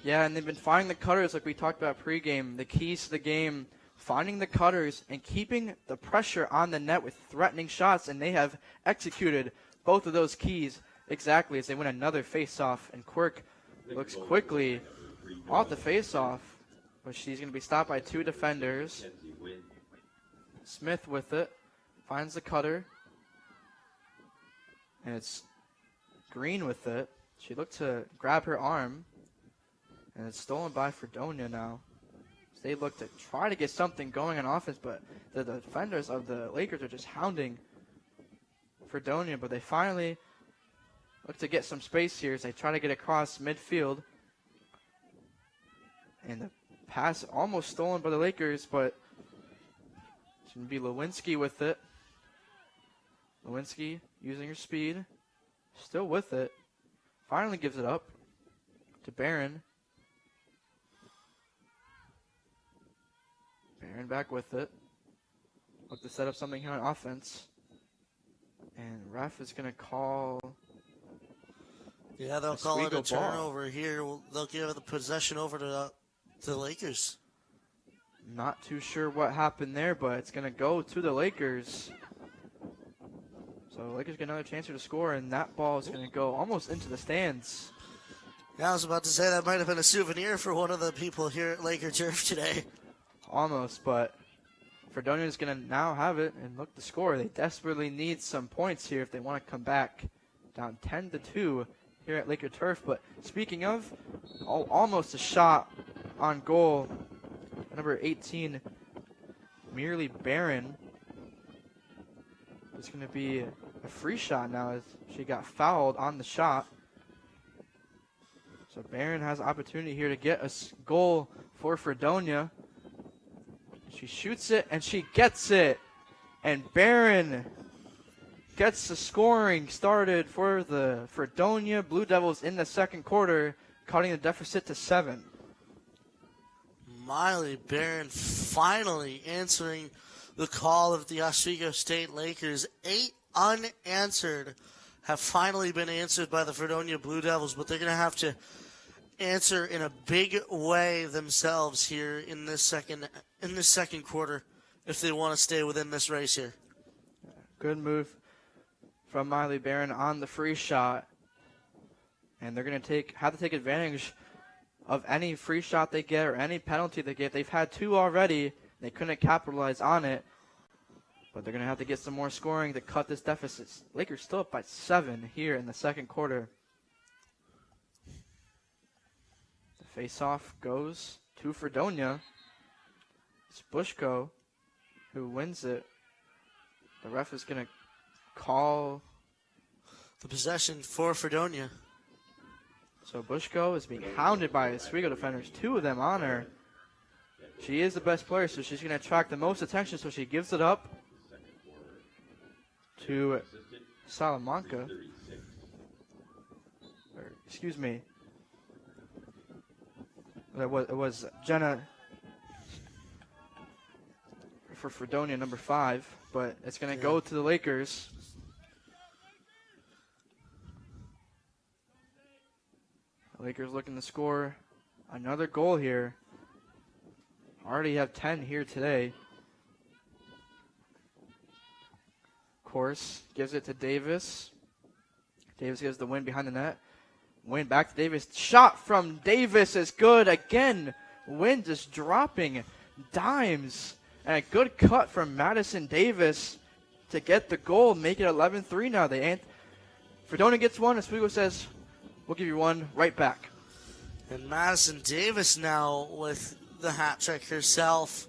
Yeah, and they've been finding the cutters like we talked about pregame. The keys to the game, finding the cutters and keeping the pressure on the net with threatening shots, and they have executed both of those keys exactly as they win another face-off. And Quirk looks quickly off the face-off, but she's going to be stopped by two defenders. Smith with it, finds the cutter, and it's Green with it. She looked to grab her arm, and it's stolen by Fredonia now. They look to try to get something going on offense, but the defenders of the Lakers are just hounding Fredonia, but they finally look to get some space here as they try to get across midfield. And the pass almost stolen by the Lakers, but it's going to be Lewinsky with it. Lewinsky using her speed, still with it. Finally gives it up to Barron. Barron back with it. Look to set up something here on offense. And ref is going to call. Yeah, they'll call it a turnover here. They'll give the possession over to the Lakers. Not too sure what happened there, but it's going to go to the Lakers. So the Lakers get another chance here to score, and that ball is going to go almost into the stands. Yeah, I was about to say that might have been a souvenir for one of the people here at Laker Turf today. Almost, but Fredonia is going to now have it and look to score. They desperately need some points here if they want to come back down 10-2 here at Laker Turf. But speaking of, almost a shot on goal. Number 18, Merely Barron. It's going to be a free shot now as she got fouled on the shot. So Barron has opportunity here to get a goal for Fredonia. She shoots it and she gets it. And Barron gets the scoring started for the Fredonia Blue Devils in the second quarter, cutting the deficit to 7. Miley Barron finally answering the call of the Oswego State Lakers. 8 unanswered have finally been answered by the Fredonia Blue Devils, but they're going to have to answer in a big way themselves here in this second quarter if they want to stay within this race here. Good move from Miley Barron on the free shot, and they're going to have to take advantage of any free shot they get or any penalty they get. They've had 2 already. They couldn't capitalize on it, but they're going to have to get some more scoring to cut this deficit. Lakers still up by 7 here in the second quarter. The face-off goes to Fredonia. It's Bushko who wins it. The ref is going to call the possession for Fredonia. So Bushko is being hounded by Oswego defenders, 2 of them on her. She is the best player, so she's going to attract the most attention, so she gives it up to Salamanca. Or, excuse me. It was Jenna for Fredonia, number 5, but it's going to go to the Lakers. The Lakers looking to score another goal here. Already have 10 here today. Of course, gives it to Davis. Davis gives the win behind the net. Win back to Davis. Shot from Davis is good again. Win just dropping dimes. And a good cut from Madison Davis to get the goal. Make it 11-3 now. Fredonia gets one. Oswego says, we'll give you one right back. And Madison Davis now with the hat trick herself.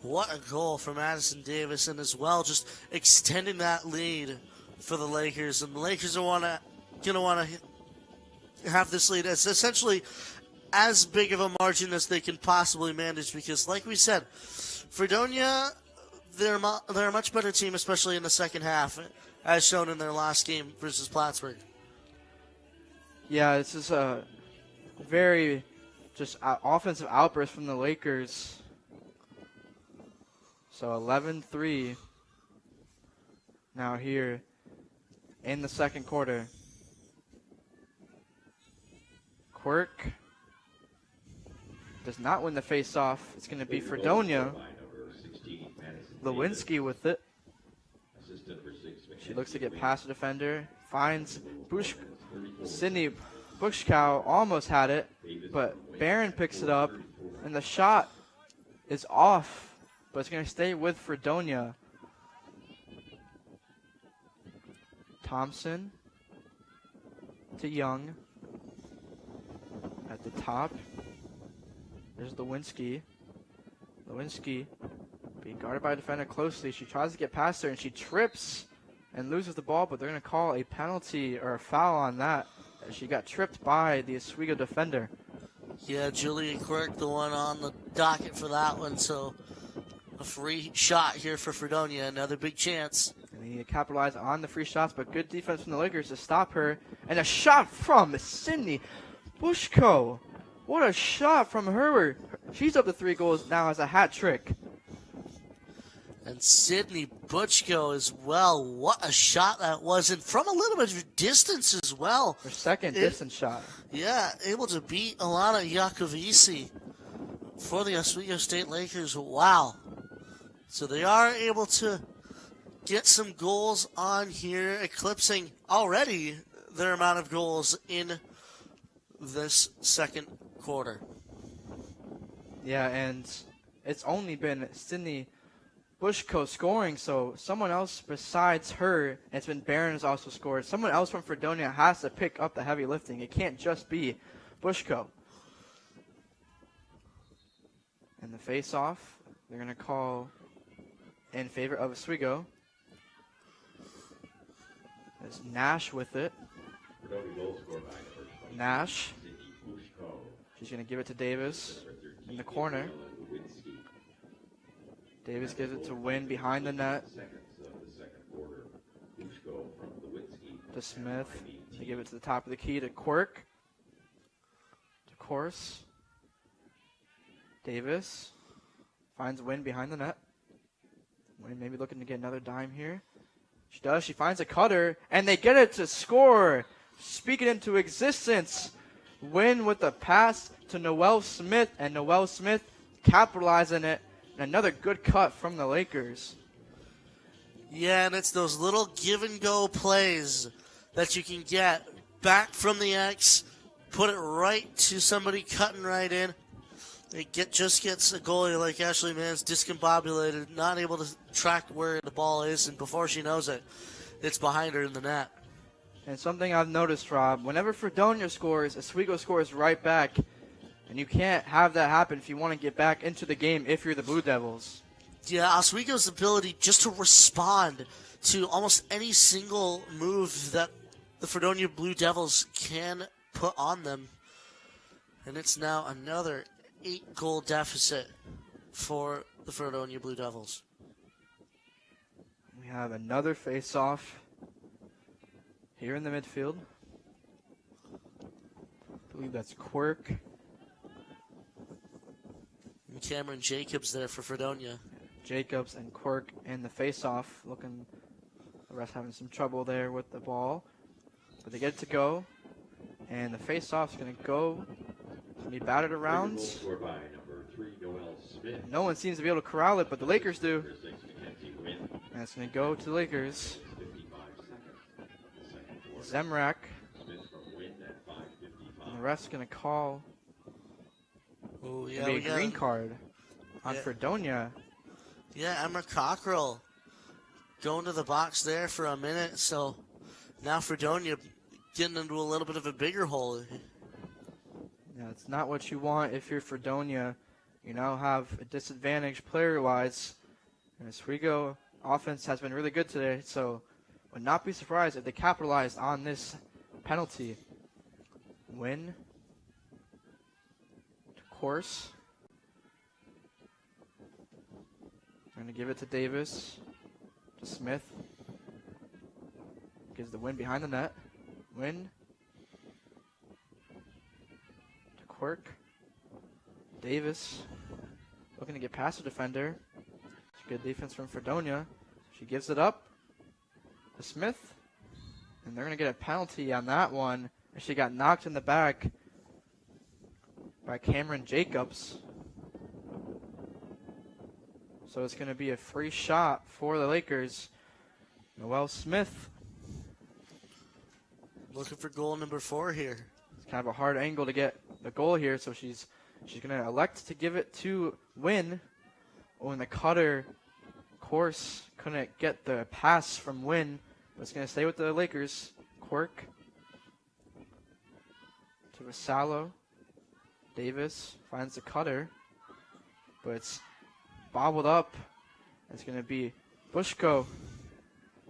What a goal for Madison Davis, and as well just extending that lead for the Lakers. And the Lakers are going to want to have this lead as essentially as big of a margin as they can possibly manage because, like we said, Fredonia, they're a much better team, especially in the second half, as shown in their last game versus Plattsburgh. Yeah, this is a very just offensive outburst from the Lakers. So 11-3 now here in the second quarter. Quirk does not win the face-off. It's going to be Fredonia. Lewinsky with it. She looks to get past the defender. Finds Sydney Bushkow almost had it, but Barron picks it up, and the shot is off, but it's going to stay with Fredonia. Thompson to Young at the top. There's Lewinsky. Lewinsky being guarded by a defender closely. She tries to get past her, and she trips and loses the ball, but they're going to call a penalty or a foul on that. She got tripped by the Oswego defender. Yeah, Julia Quirk, the one on the docket for that one. So a free shot here for Fredonia, another big chance. And they need to capitalize on the free shots, but good defense from the Lakers to stop her. And a shot from Sydney Bushko. What a shot from her. She's up to 3 goals now as a hat trick. And Sydney Buchko as well. What a shot that was. And from a little bit of distance as well. Her second distance shot. Yeah, able to beat Alana Yakovisi for the Oswego State Lakers. Wow. So they are able to get some goals on here, eclipsing already their amount of goals in this second quarter. Yeah, and it's only been Sydney Bushko scoring, so someone else besides her, and it's been Barron has also scored. Someone else from Fredonia has to pick up the heavy lifting. It can't just be Bushko. And the face-off, they're going to call in favor of Oswego. There's Nash with it. Nash. She's going to give it to Davis in the corner. Davis gives it to Wynn behind the net. To Smith. They give it to the top of the key to Quirk. To Course. Davis finds Wynn behind the net. Wynn maybe looking to get another dime here. She does. She finds a cutter, and they get it to score. Speak it into existence. Wynn with the pass to Noelle Smith, and Noelle Smith capitalizing it. And another good cut from the Lakers. Yeah, and it's those little give-and-go plays that you can get back from the X, put it right to somebody cutting right in. It just gets a goalie like Ashley Mann's discombobulated, not able to track where the ball is, and before she knows it, it's behind her in the net. And something I've noticed, Rob, whenever Fredonia scores, Oswego scores right back. And you can't have that happen if you want to get back into the game if you're the Blue Devils. Yeah, Oswego's ability just to respond to almost any single move that the Fredonia Blue Devils can put on them. And it's now another 8-goal deficit for the Fredonia Blue Devils. We have another face-off here in the midfield. I believe that's Quirk. Cameron Jacobs there for Fredonia. Jacobs and Quirk in the face-off. Looking, the rest having some trouble there with the ball. But they get it to go. And the face-off's going to go. Be batted around. No one seems to be able to corral it, but the Lakers do. And it's going to go to the Lakers. Zemrak. And the ref's going to call. Oh, yeah, a green card on Fredonia. Yeah, Emma Cockrell going to the box there for a minute. So now Fredonia getting into a little bit of a bigger hole. Yeah, it's not what you want if you're Fredonia. You now have a disadvantage player-wise. And Oswego offense has been really good today, so would not be surprised if they capitalized on this penalty. Win. To Course. Going to give it to Davis. To Smith. Gives the Win behind the net. Win. To Quirk. Davis. Looking to get past the defender. It's good defense from Fredonia. She gives it up to Smith. And they're going to get a penalty on that one. She got knocked in the back by Cameron Jacobs. So it's going to be a free shot for the Lakers. Noelle Smith. Looking for goal number 4 here. It's kind of a hard angle to get the goal here, so she's going to elect to give it to Win. When the cutter Course couldn't get the pass from Win, but it's going to stay with the Lakers. Quirk to Vassallo. Davis finds the cutter, but it's bobbled up. It's going to be Bushko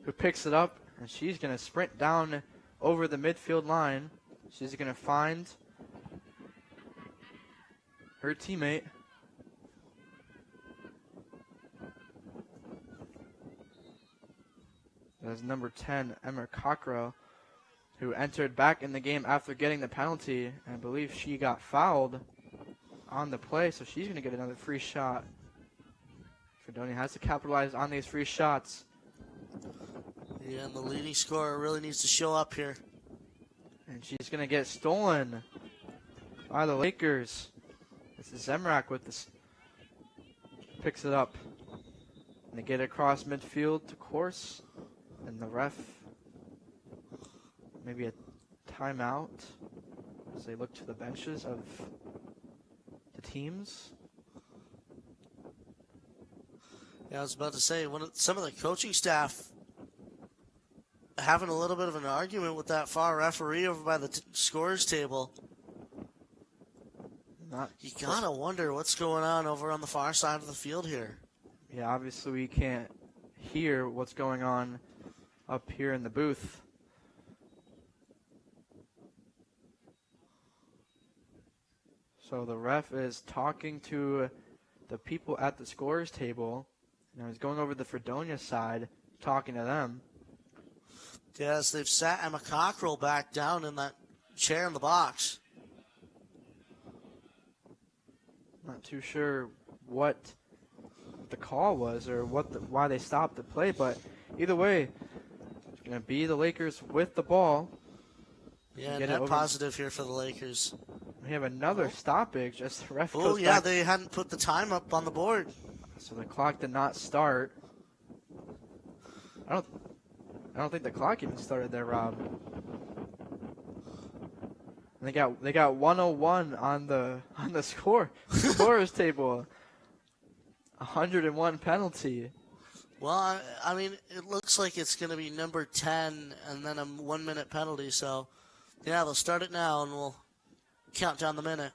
who picks it up, and she's going to sprint down over the midfield line. She's going to find her teammate. That's number 10, Emma Cockrell, who entered back in the game after getting the penalty. And I believe she got fouled on the play, so she's going to get another free shot. Fredonia has to capitalize on these free shots. Yeah, and the leading scorer really needs to show up here. And she's going to get stolen by the Lakers. This is Zemrak with this. Picks it up. And they get it across midfield to Course. And the ref, maybe a timeout as they look to the benches of the teams. Yeah, I was about to say, some of the coaching staff having a little bit of an argument with that far referee over by the scorers table. You gotta wonder what's going on over on the far side of the field here. Yeah, obviously we can't hear what's going on up here in the booth. So the ref is talking to the people at the scorers table. And he's going over the Fredonia side, talking to them. Yes, they've sat Emma Cockrell back down in that chair in the box. Not too sure what the call was or why they stopped the play, but either way, it's going to be the Lakers with the ball. Yeah, net positive here for the Lakers. We have another stoppage as the ref goes Oh, yeah, back. they hadn't put the time up on the board. So the clock did not start. I don't think the clock even started there, Rob. And they got 101 on the scorers table. 101 penalty. Well, I mean, it looks like it's going to be number 10 and then a 1 minute penalty. So, yeah, they'll start it now and we'll count down the minute.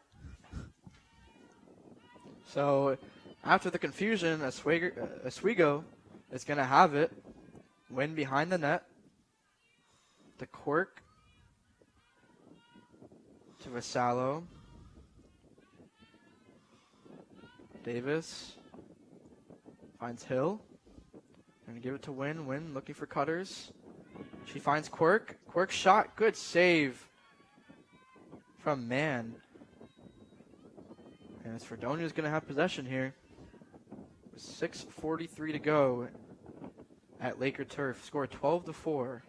So, after the confusion, Oswego is going to have it. Win behind the net. The Quirk to Vassallo. Davis finds Hill. Going to give it to Win. Win looking for cutters. She finds Quirk. Quirk shot. Good save from Mann. And it's Fredonia's going to have possession here. With 6:43 to go at Laker turf. Score 12-4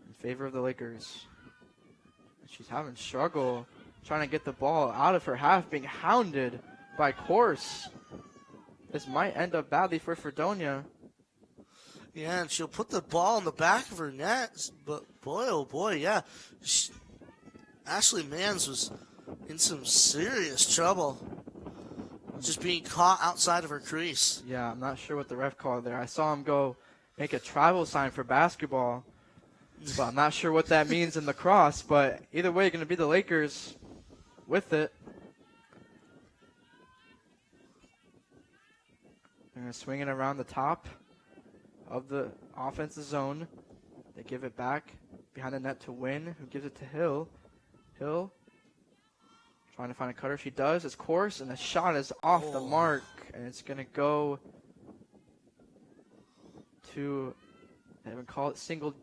in favor of the Lakers. She's having struggle trying to get the ball out of her half, being hounded by Course. This might end up badly for Fredonia. Yeah, and she'll put the ball in the back of her net. But boy, oh boy, yeah. Ashley Manns was in some serious trouble. Just being caught outside of her crease. Yeah, I'm not sure what the ref called there. I saw him go make a travel sign for basketball. But I'm not sure what that means in lacrosse. But either way, going to be the Lakers with it. They're going to swing it around the top of the offensive zone. They give it back behind the net to Win, who gives it to Hill. Hill trying to find a cutter. She does. It's course, and the shot is off the mark, and it's going to go to, they haven't called it single,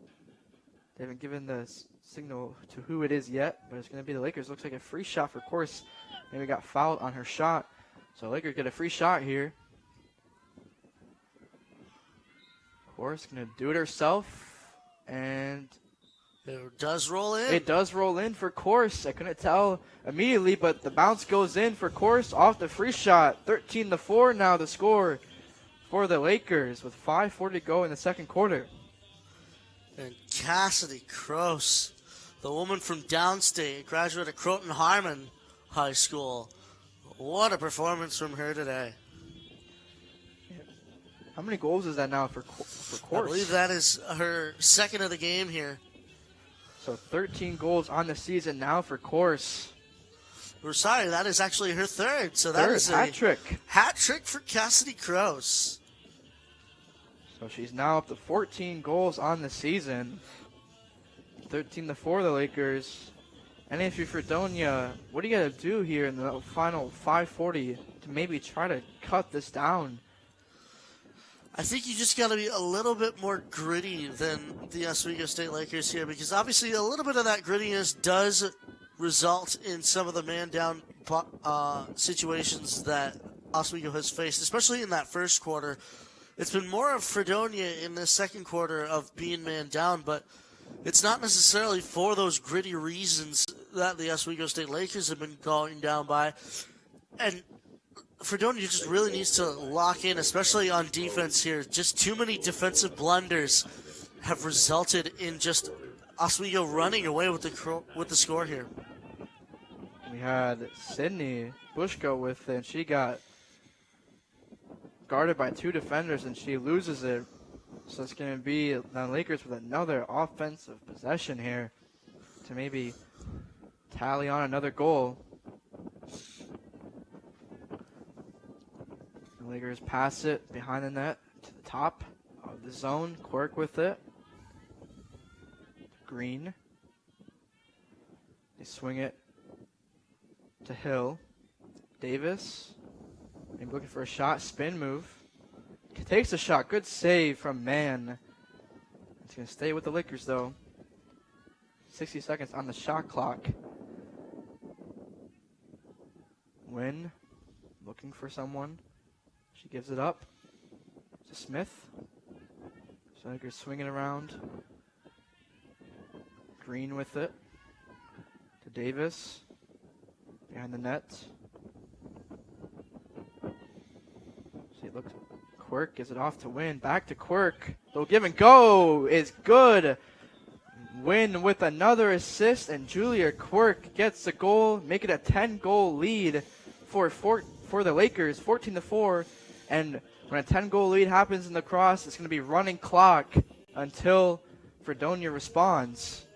they haven't given the signal to who it is yet, but it's going to be the Lakers. Looks like a free shot for course. Maybe got fouled on her shot. So Lakers get a free shot here. Course going to do it herself, and it does roll in. it does roll in for course. I couldn't tell immediately, but the bounce goes in for course off the free shot. 13-4 now the score for the Lakers with 5:40 to go in the second quarter. And Cassidy Croce, the woman from downstate, graduate of Croton Harmon High School. What a performance from her today. How many goals is that now for course? I believe that is her second of the game here. So 13 goals on the season now for course. We're sorry, that is actually her third. So that is a hat trick. Hat trick for Cassidy Croce. So she's now up to 14 goals on the season. 13-4 the Lakers. And if you're Fredonia, what do you got to do here in the final 5:40 to maybe try to cut this down? I think you just got to be a little bit more gritty than the Oswego State Lakers here, because obviously a little bit of that grittiness does result in some of the man-down situations that Oswego has faced, especially in that first quarter. It's been more of Fredonia in the second quarter of being man-down, but it's not necessarily for those gritty reasons that the Oswego State Lakers have been going down by. And Fredonia just really needs to lock in, especially on defense here. Just too many defensive blunders have resulted in just Oswego running away with the score here. We had Sydney Bushko with it, and she got guarded by two defenders, and she loses it. So it's going to be the Lakers with another offensive possession here to maybe tally on another goal. The Lakers pass it behind the net to the top of the zone. Quirk with it. Green. They swing it to Hill. Davis. Maybe looking for a shot. Spin move. Takes a shot. Good save from Mann. It's going to stay with the Lakers, though. 60 seconds on the shot clock. Wynn looking for someone. She gives it up to Smith. So Lakers swinging around. Green with it to Davis. Behind the net. See, it looks. Quirk gives it off to Wynn. Back to Quirk. Little give and go is good. Wynn with another assist, and Julia Quirk gets the goal, make it a 10-goal lead for the Lakers, 14-4. And when a 10-goal lead happens in Lacrosse, it's going to be running clock until Fredonia responds.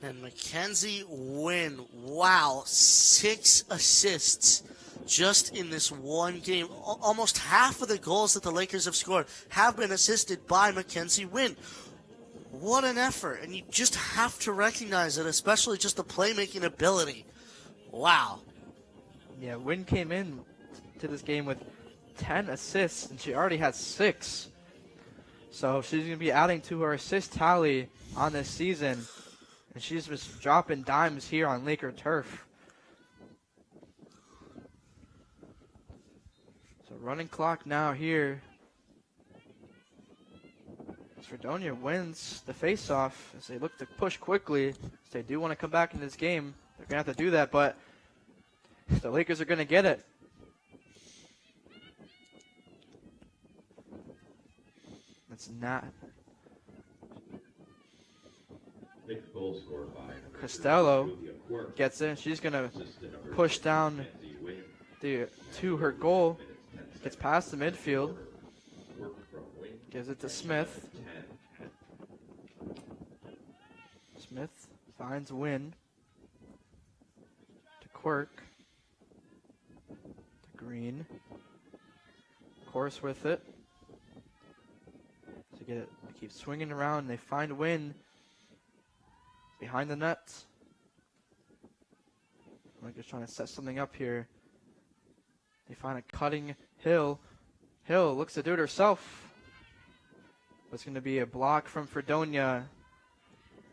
And Mackenzie Wynn, wow, 6 assists just in this one game. Almost half of the goals that the Lakers have scored have been assisted by Mackenzie Wynn. What an effort, and you just have to recognize it, especially just the playmaking ability. Wow. Yeah, Wynn came in to this game with 10 assists, and she already has 6. So she's going to be adding to her assist tally on this season. And she's just dropping dimes here on Laker turf. So running clock now here. As Fredonia wins the face-off as they look to push quickly. As they do want to come back in this game. They're going to have to do that, but the Lakers are going to get it. It's not. Goal scored by Costello gets in. She's going to push down to her goal. Gets past the midfield. Gives it to Smith. Smith finds Wynn. To Quirk. To Green. Course with it. So get it. They keep swinging around. And they find Wynn behind the net. Lakers trying to set something up here. They find a cutting Hill. Hill looks to do it herself. It's going to be a block from Fredonia.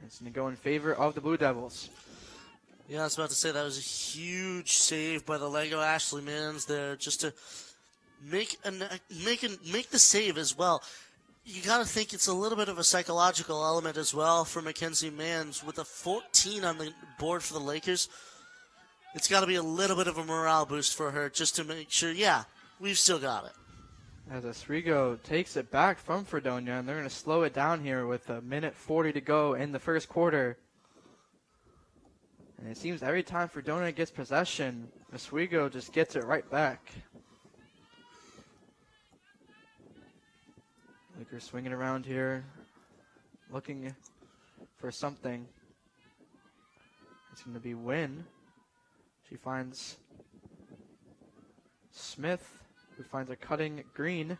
It's going to go in favor of the Blue Devils. Yeah, I was about to say that was a huge save by the Lego Ashley Mans there, just to make the save as well. You got to think it's a little bit of a psychological element as well for Mackenzie Mans with a 14 on the board for the Lakers. It's got to be a little bit of a morale boost for her just to make sure, yeah, we've still got it. As Oswego takes it back from Fredonia, and they're going to slow it down here with 1:40 to go in the first quarter. And it seems every time Fredonia gets possession, Oswego just gets it right back. Lakers swinging around here, looking for something. It's going to be Wynn. She finds Smith, who finds a cutting Green.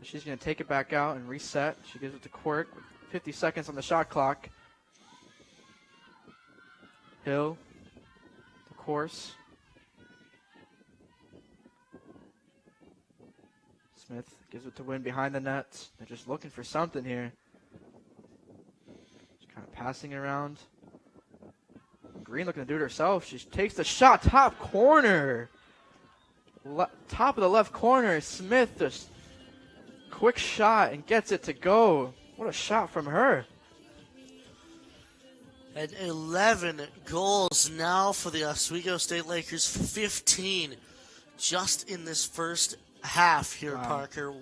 She's going to take it back out and reset. She gives it to Quirk with 50 seconds on the shot clock. Hill, the course. Smith gives it to Wynn behind the net. They're just looking for something here. Just kind of passing it around. Green looking to do it herself. She takes the shot, top corner. Top of the left corner. Smith just quick shot and gets it to go. What a shot from her. And 11 goals now for the Oswego State Lakers, 15 just in this first half here, Wow. Parker.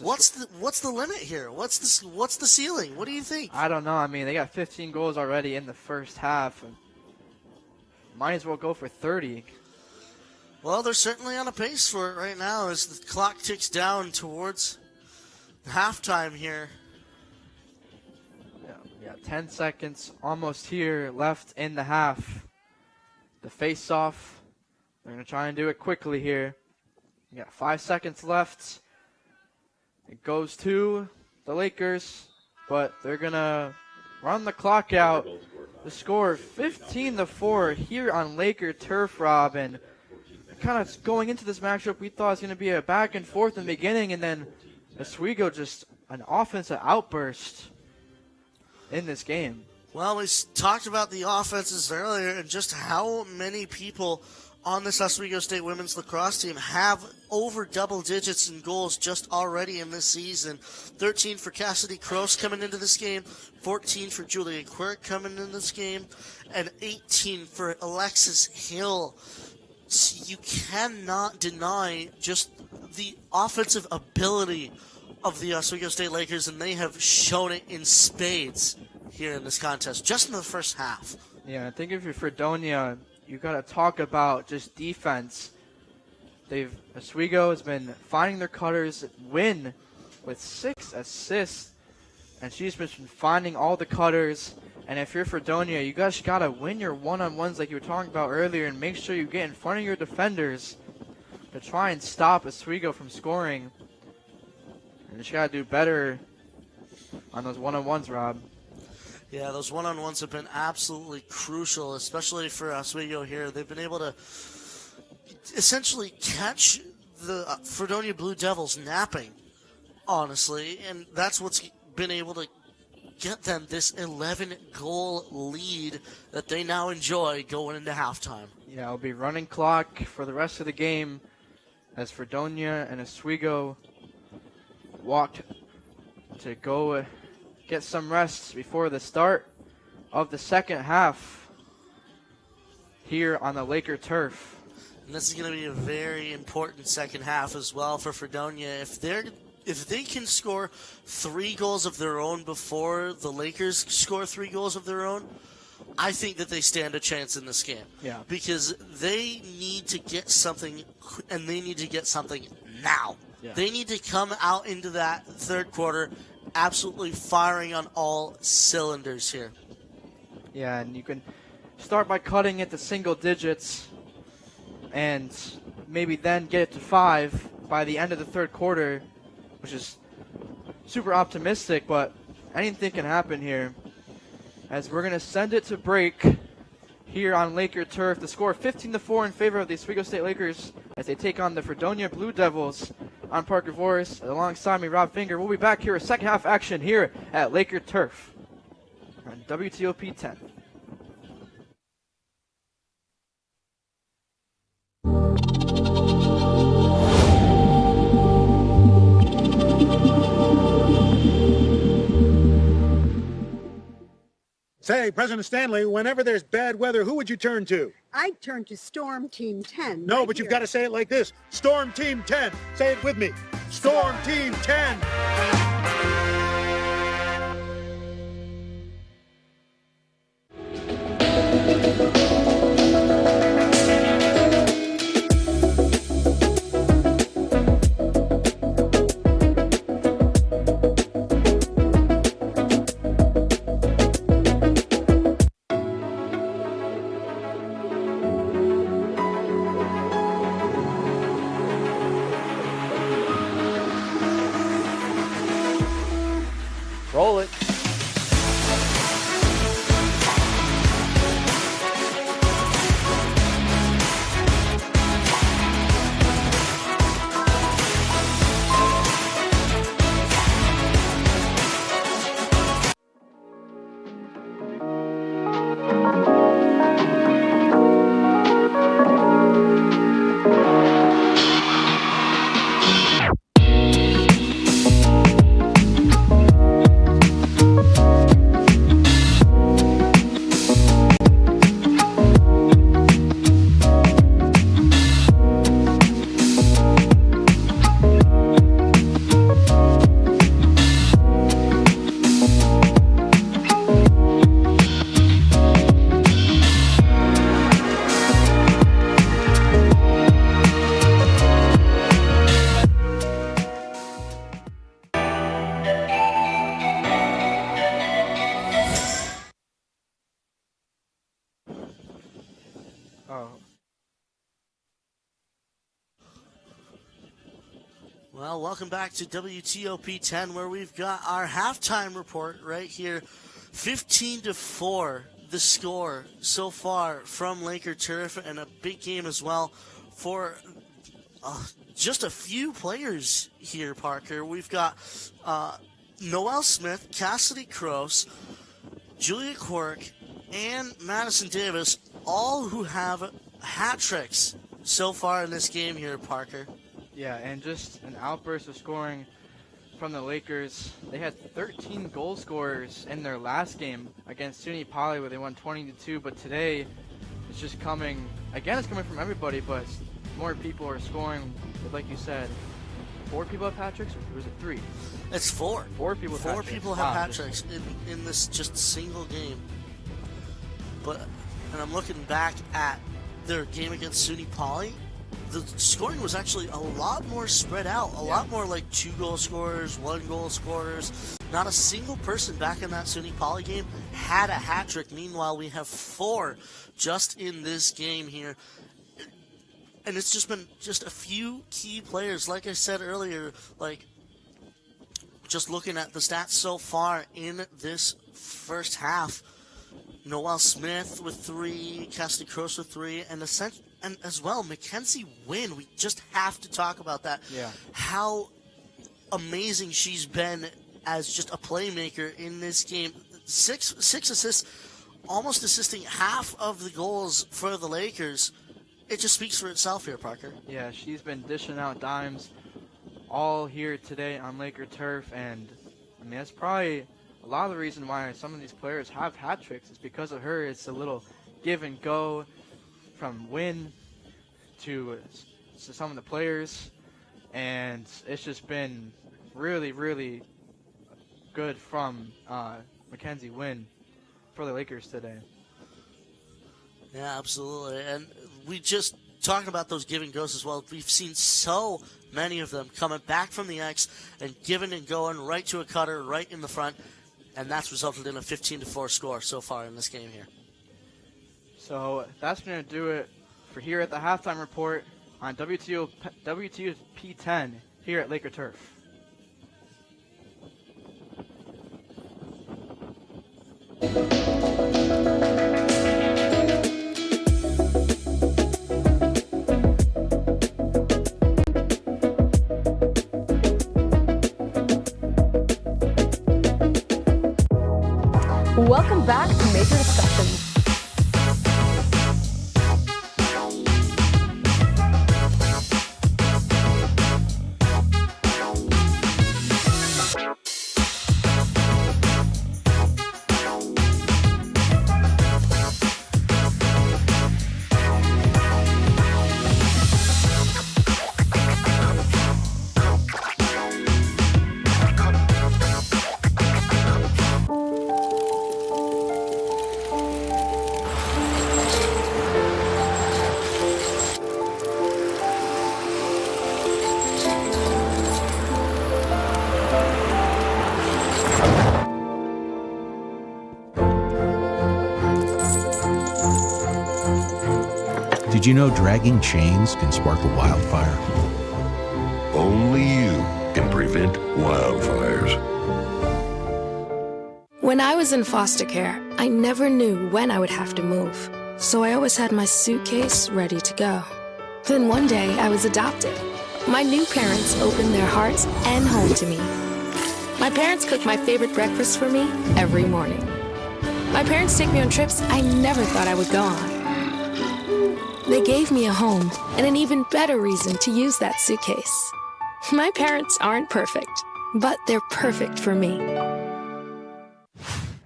What's the limit here? What's the ceiling? What do you think? I don't know. I mean, they got 15 goals already in the first half. And might as well go for 30. Well, they're certainly on a pace for it right now as the clock ticks down towards halftime here. Yeah, 10 seconds almost here left in the half. The face-off. They're going to try and do it quickly here. You got 5 seconds left. It goes to the Lakers, but they're going to run the clock out. The score 15-4 here on Laker turf, Rob. And kind of going into this matchup, we thought it was going to be a back and forth in the beginning, and then Oswego just an offensive outburst in this game. Well, we talked about the offenses earlier and just how many people on this Oswego State women's lacrosse team have over double digits in goals just already in this season. 13 for Cassidy Cross coming into this game, 14 for Julia Quirk coming into this game, and 18 for Alexis Hill. So you cannot deny just the offensive ability of the Oswego State Lakers, and they have shown it in spades here in this contest, just in the first half. Yeah, I think if you're Fredonia, you got to talk about just defense. Oswego has been finding their cutters. Win with 6 assists, and she's been finding all the cutters. And if you're Fredonia, you guys got to win your one-on-ones like you were talking about earlier and make sure you get in front of your defenders to try and stop Oswego from scoring. And you just got to do better on those one-on-ones, Rob. Yeah, those one-on-ones have been absolutely crucial, especially for Oswego here. They've been able to essentially catch the Fredonia Blue Devils napping, honestly, and that's what's been able to get them this 11-goal lead that they now enjoy going into halftime. Yeah, it'll be running clock for the rest of the game as Fredonia and Oswego walked to go get some rest before the start of the second half here on the Laker turf. And this is going to be a very important second half as well for Fredonia. If they can score 3 goals of their own before the Lakers score 3 goals of their own, I think that they stand a chance in this game. Yeah. Because they need to get something, and they need to get something now. Yeah. They need to come out into that third quarter absolutely firing on all cylinders here. Yeah, and you can start by cutting it to single digits and maybe then get it to 5 by the end of the third quarter, which is super optimistic, but anything can happen here. As we're going to send it to break here on Laker turf. The score 15-4 in favor of the Oswego State Lakers as they take on the Fredonia Blue Devils. I'm Parker Voris. Alongside me, Rob Finger. We'll be back here with second half action here at Laker turf on WTOP 10. Say, President Stanley, whenever there's bad weather, who would you turn to? I'd turn to Storm Team 10. No, right but you've here. got to say it like this. Storm Team 10. Say it with me. Storm Team 10. Roll it. Well, welcome back to WTOP 10, where we've got our halftime report right here. 15-4, the score so far from Laker turf, and a big game as well for just a few players here, Parker. We've got Noelle Smith, Cassidy Cross, Julia Quirk, and Madison Davis, all who have hat tricks so far in this game here, Parker. Yeah, and just an outburst of scoring from the Lakers. They had 13 goal scorers in their last game against SUNY Poly, where they won 20-2. But today, it's just coming. Again, it's coming from everybody, but more people are scoring. But like you said, 4 people have hat tricks, or was it 3? It's 4. 4 people. Have 4 hat people tricks. have Wow, hat tricks in this just single game. And I'm looking back at their game against SUNY Poly. The scoring was actually a lot more spread out, a lot more like 2 goal scorers, 1 goal scorers. Not a single person back in that SUNY Poly game had a hat trick. Meanwhile, we have 4 just in this game here. And it's just been just a few key players. Like I said earlier, like just looking at the stats so far in this first half, Noelle Smith with 3, Cassidy Cross with 3, and as well, Mackenzie Wynn. We just have to talk about that. Yeah. How amazing she's been as just a playmaker in this game. 6 assists, almost assisting half of the goals for the Lakers. It just speaks for itself here, Parker. Yeah, she's been dishing out dimes all here today on Laker turf, and I mean that's probably a lot of the reason why some of these players have hat tricks is because of her. It's a little give and go from Wynn to some of the players, and it's just been really, really good from Mackenzie Wynn for the Lakers today. Yeah, absolutely. And we just talking about those give and goes as well. We've seen so many of them coming back from the X and giving and going right to a cutter right in the front, and that's resulted in a 15-4 score so far in this game here. So that's going to do it for here at the halftime report on WTOP 10 here at Laker Turf. Welcome back to Major Discussions. Did you know dragging chains can spark a wildfire? Only you can prevent wildfires. When I was in foster care, I never knew when I would have to move. So I always had my suitcase ready to go. Then one day I was adopted. My new parents opened their hearts and home to me. My parents cook my favorite breakfast for me every morning. My parents take me on trips I never thought I would go on. They gave me a home and an even better reason to use that suitcase. My parents aren't perfect, but they're perfect for me.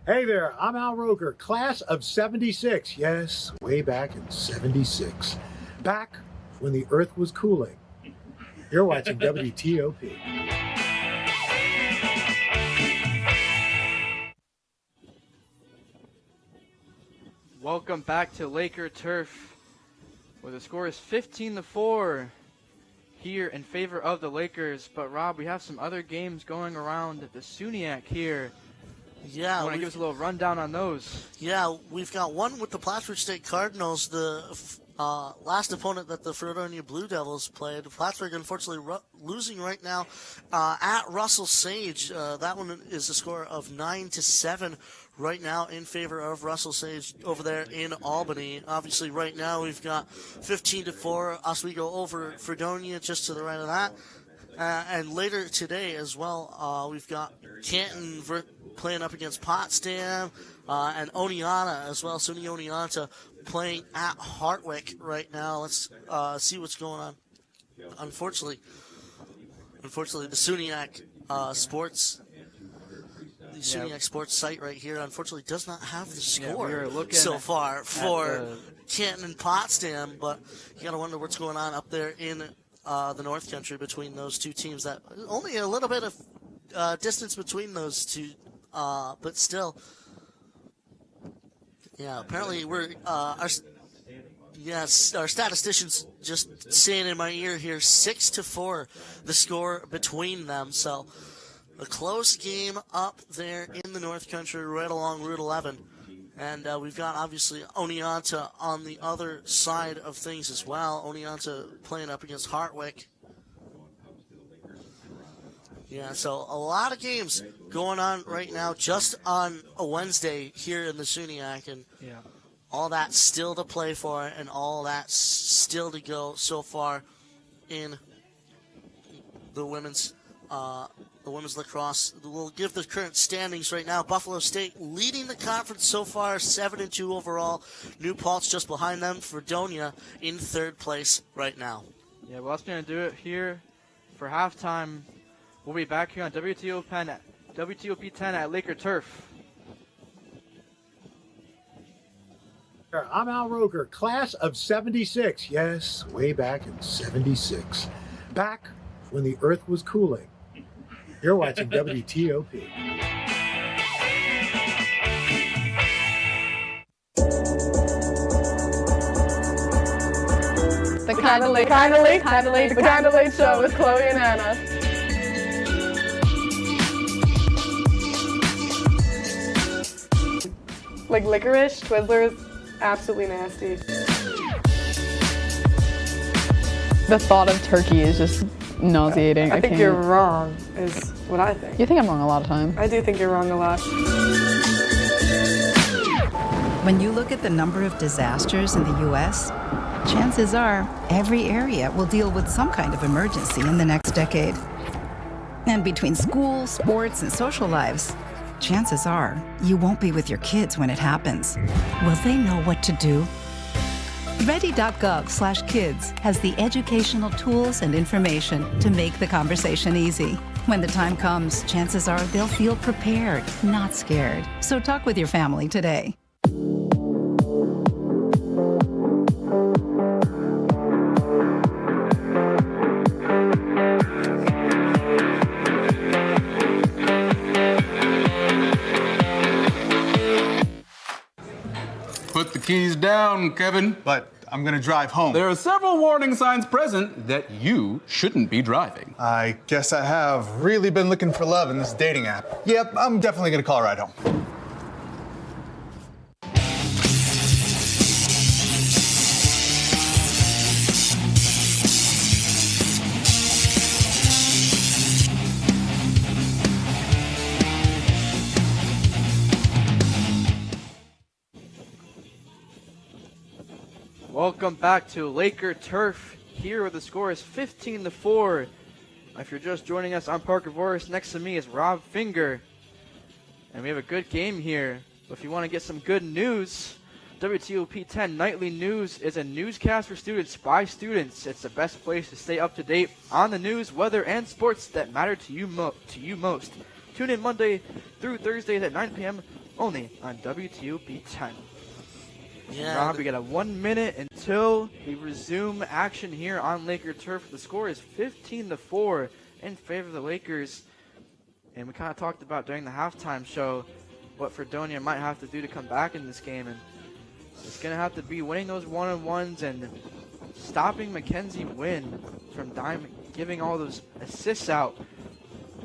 Hey there, I'm Al Roker, class of 76. Yes, way back in 76. Back when the earth was cooling. You're watching WTOP. Welcome back to Laker Turf, where the score is 15-4 here in favor of the Lakers. But Rob, we have some other games going around at the SUNYAC here. Yeah, you want to give us a little rundown on those? Yeah, we've got one with the Plattsburgh State Cardinals, the last opponent that the Fredonia Blue Devils played. Plattsburgh, unfortunately, losing right now at Russell Sage. That one is a score of 9-7 right now in favor of Russell Sage over there in Albany. Obviously, right now we've got 15-4 Oswego over Fredonia, just to the right of that. And later today as well, we've got Canton playing up against Potsdam and Oneonta as well. SUNY Oneonta playing at Hartwick right now. Let's see what's going on. Unfortunately, the SUNYAC Sports. The SUNYAC Sports site right here, unfortunately, does not have the score so far for Canton and Potsdam, but you got to wonder what's going on up there in the North Country between those two teams. That only a little bit of distance between those two, but still, yeah. Apparently, our statisticians just saying in my ear here 6-4 the score between them. So a close game up there in the North Country, right along Route 11. And we've got, obviously, Oneonta on the other side of things as well. Oneonta playing up against Hartwick. Yeah, so a lot of games going on right now just on a Wednesday here in the SUNYAC. And all that still to play for and all that still to go so far in the women's lacrosse. We'll give the current standings right now. Buffalo State leading the conference so far, 7-2 overall. New Paltz just behind them. Fredonia in third place right now. Yeah, well, that's going to do it here for halftime. We'll be back here on WTOP 10 at Laker Turf. I'm Al Roker, class of 76. Yes, way back in 76. Back when the earth was cooling. You're watching WTOP. The Kinda Late Show with Chloe and Anna. Like licorice, Twizzlers, absolutely nasty. The thought of turkey is just nauseating. I think you're wrong, is what I think. You think I'm wrong a lot of time. I do think you're wrong a lot. When you look at the number of disasters in the U.S., chances are every area will deal with some kind of emergency in the next decade. And between school, sports, and social lives, chances are you won't be with your kids when it happens. Will they know what to do? Ready.gov/kids has the educational tools and information to make the conversation easy. When the time comes, chances are they'll feel prepared, not scared. So talk with your family today. Put the keys down, Kevin. But I'm gonna drive home. There are several warning signs present that you shouldn't be driving. I guess I have really been looking for love in this dating app. Yep, I'm definitely gonna call a ride home. Welcome back to Laker Turf, here where the score is 15-4. If you're just joining us, I'm Parker Voris. Next to me is Rob Finger. And we have a good game here. But if you want to get some good news, WTOP 10 Nightly News is a newscast for students by students. It's the best place to stay up to date on the news, weather, and sports that matter to you most. Tune in Monday through Thursdays at 9 p.m. only on WTOP 10. Yeah. Rob, we got 1 minute until we resume action here on Laker Turf. The score is 15-4 in favor of the Lakers. And we kind of talked about during the halftime show what Fredonia might have to do to come back in this game. And it's going to have to be winning those one-on-ones and stopping Mackenzie Wynn from giving all those assists out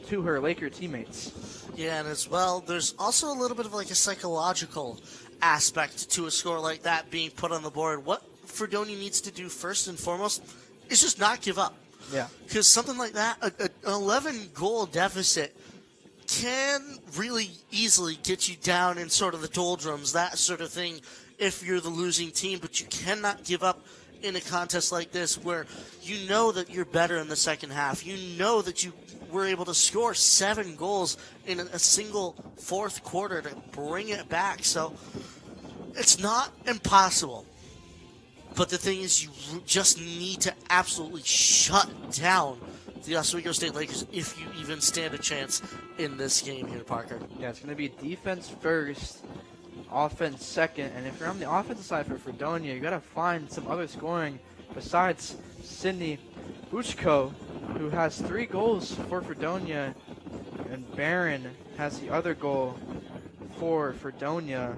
to her Laker teammates. Yeah, and as well, there's also a little bit of like a psychological aspect to a score like that being put on the board. What Fredonia needs to do first and foremost is just not give up. Yeah. Because something like that, an 11-goal deficit can really easily get you down in sort of the doldrums, that sort of thing, if you're the losing team. But you cannot give up in a contest like this where you know that you're better in the second half. You know that you were able to score 7 goals in a single fourth quarter to bring it back. So it's not impossible. But the thing is, you just need to absolutely shut down the Oswego State Lakers if you even stand a chance in this game here, Parker. Yeah, it's going to be defense first, offense second. And if you're on the offensive side for Fredonia, you got to find some other scoring besides Sydney Buchko, who has 3 goals for Fredonia, and Barron has the other goal for Fredonia.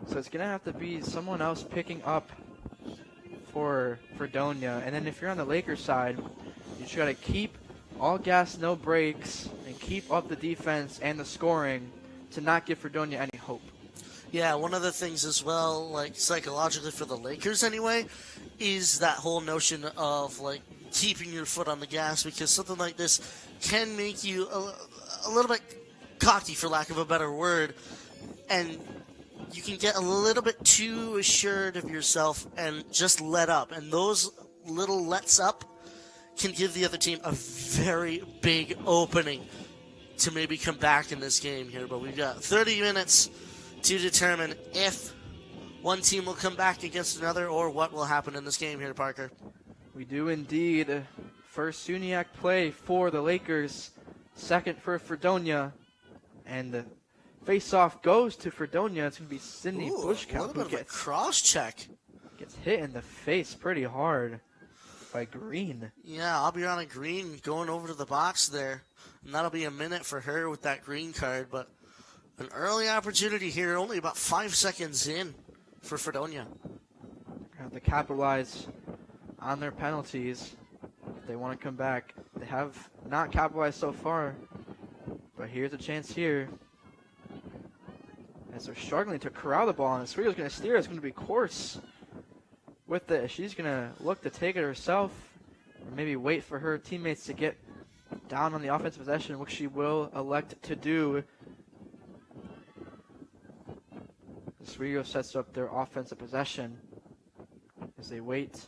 So it's going to have to be someone else picking up for Fredonia. And then if you're on the Lakers side, you just got to keep all gas, no brakes, and keep up the defense and the scoring to not give Fredonia any hope. Yeah, one of the things as well, like psychologically for the Lakers anyway, is that whole notion of like keeping your foot on the gas, because something like this can make you a little bit cocky, for lack of a better word, and you can get a little bit too assured of yourself and just let up. And those little lets up can give the other team a very big opening to maybe come back in this game here. But we've got 30 minutes to determine if one team will come back against another or what will happen in this game here, Parker. We do indeed. First SUNY play for the Lakers, second for Fredonia, and the face-off goes to Fredonia. It's going to be Sydney Buchko. A little bit of a cross-check. Gets hit in the face pretty hard by Green. Yeah, Aubriana Green going over to the box there. And that'll be a minute for her with that green card, but an early opportunity here, only about 5 seconds in for Fredonia. Have to capitalize on their penalties if they want to come back. They have not capitalized so far, but here's a chance here. As they're struggling to corral the ball, and Oswego's going to steer. It's going to be Course with it. She's going to look to take it herself, or maybe wait for her teammates to get down on the offensive possession, which she will elect to do. Oswego sets up their offensive possession as they wait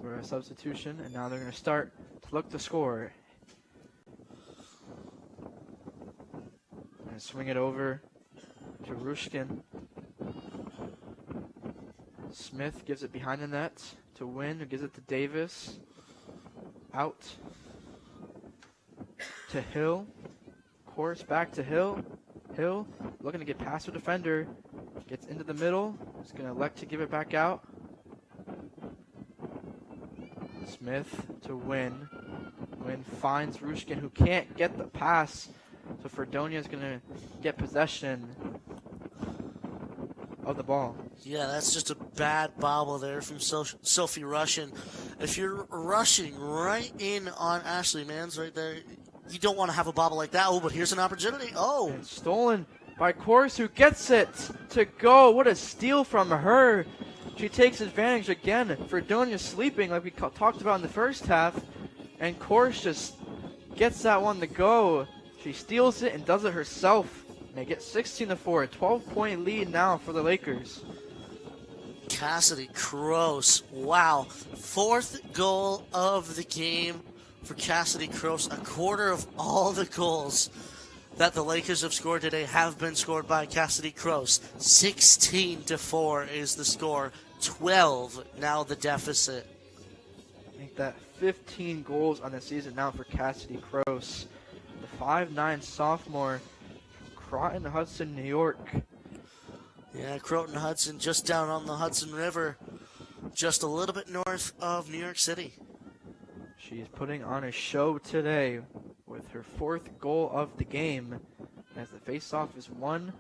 for a substitution, and now they're going to start to look to score. Gonna swing it over to Rushkin. Smith gives it behind the net to Wynn, who gives it to Davis. Out to Hill. Course back to Hill. Hill looking to get past the defender. Gets into the middle. He's going to elect to give it back out. Smith to Wynn. Wynn finds Rushkin, who can't get the pass. So Fredonia is going to get possession of the ball. Yeah, that's just a bad bobble there from Sophie Russian. If you're rushing right in on Ashley Manns right there, you don't want to have a bobble like that. Oh, but here's an opportunity. Oh. And stolen by Course, who gets it to go. What a steal from her. She takes advantage again. Fredonia sleeping like we talked about in the first half. And Course just gets that one to go. She steals it and does it herself. They get 16-4, a 12-point lead now for the Lakers. Cassidy Croce, wow. 4th goal of the game for Cassidy Croce. A quarter of all the goals that the Lakers have scored today have been scored by Cassidy Croce. 16-4 is the score. 12 now the deficit. Make that 15 goals on the season now for Cassidy Croce. The 5'9" sophomore from Croton Hudson, New York. Yeah, Croton Hudson just down on the Hudson River, just a little bit north of New York City. She's putting on a show today with her 4th goal of the game as the faceoff is won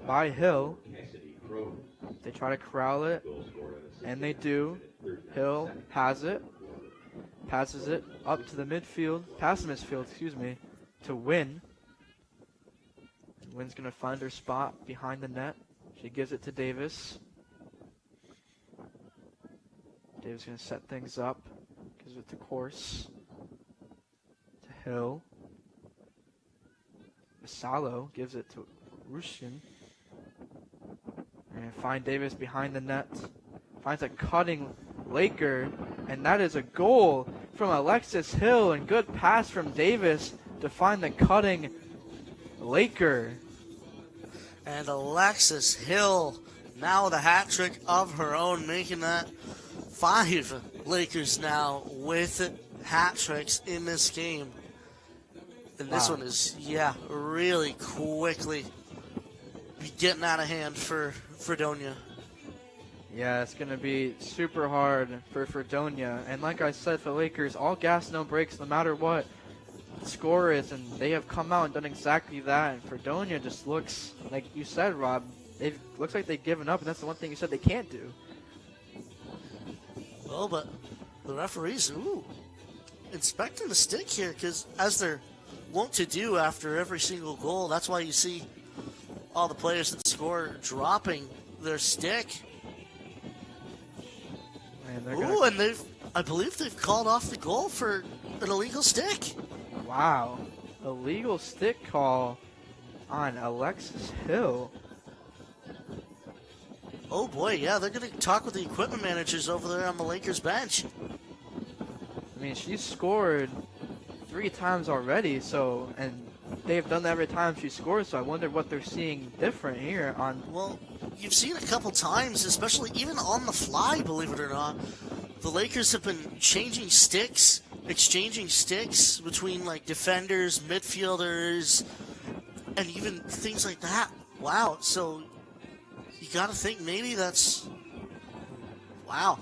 by Hill. They try to corral it, and they do. Hill has it, passes it up to the midfield, past the midfield, to Wynn. Wynn's going to find her spot behind the net. She gives it to Davis. Davis going to set things up. Gives it to Course. To Hill. Masalo gives it to Rushkin. And find Davis behind the net. Finds a cutting Laker. And that is a goal from Alexis Hill. And good pass from Davis to find the cutting Laker. And Alexis Hill, now the hat trick of her own, making that 5 Lakers now with hat tricks in this game. And this one is, really quickly getting out of hand for Fredonia. Yeah, it's going to be super hard for Fredonia. And like I said, for Lakers, all gas, no brakes, no matter what the score is. And they have come out and done exactly that. And Fredonia just looks, like you said, Rob, it looks like they've given up. And that's the one thing you said they can't do. Well, but the referees, inspecting the stick here, because as they're wont to do after every single goal, that's why you see all the players that score dropping their stick. And I believe they've called off the goal for an illegal stick. Wow. Illegal stick call on Alexis Hill. Oh boy, yeah, they're going to talk with the equipment managers over there on the Lakers bench. I mean, she's scored 3 times already, and they've done that every time she scores, so I wonder what they're seeing different here on... Well, you've seen a couple times, especially even on the fly, believe it or not. The Lakers have been changing sticks, exchanging sticks between, like, defenders, midfielders, and even things like that. Wow, so you got to think maybe that's... Wow.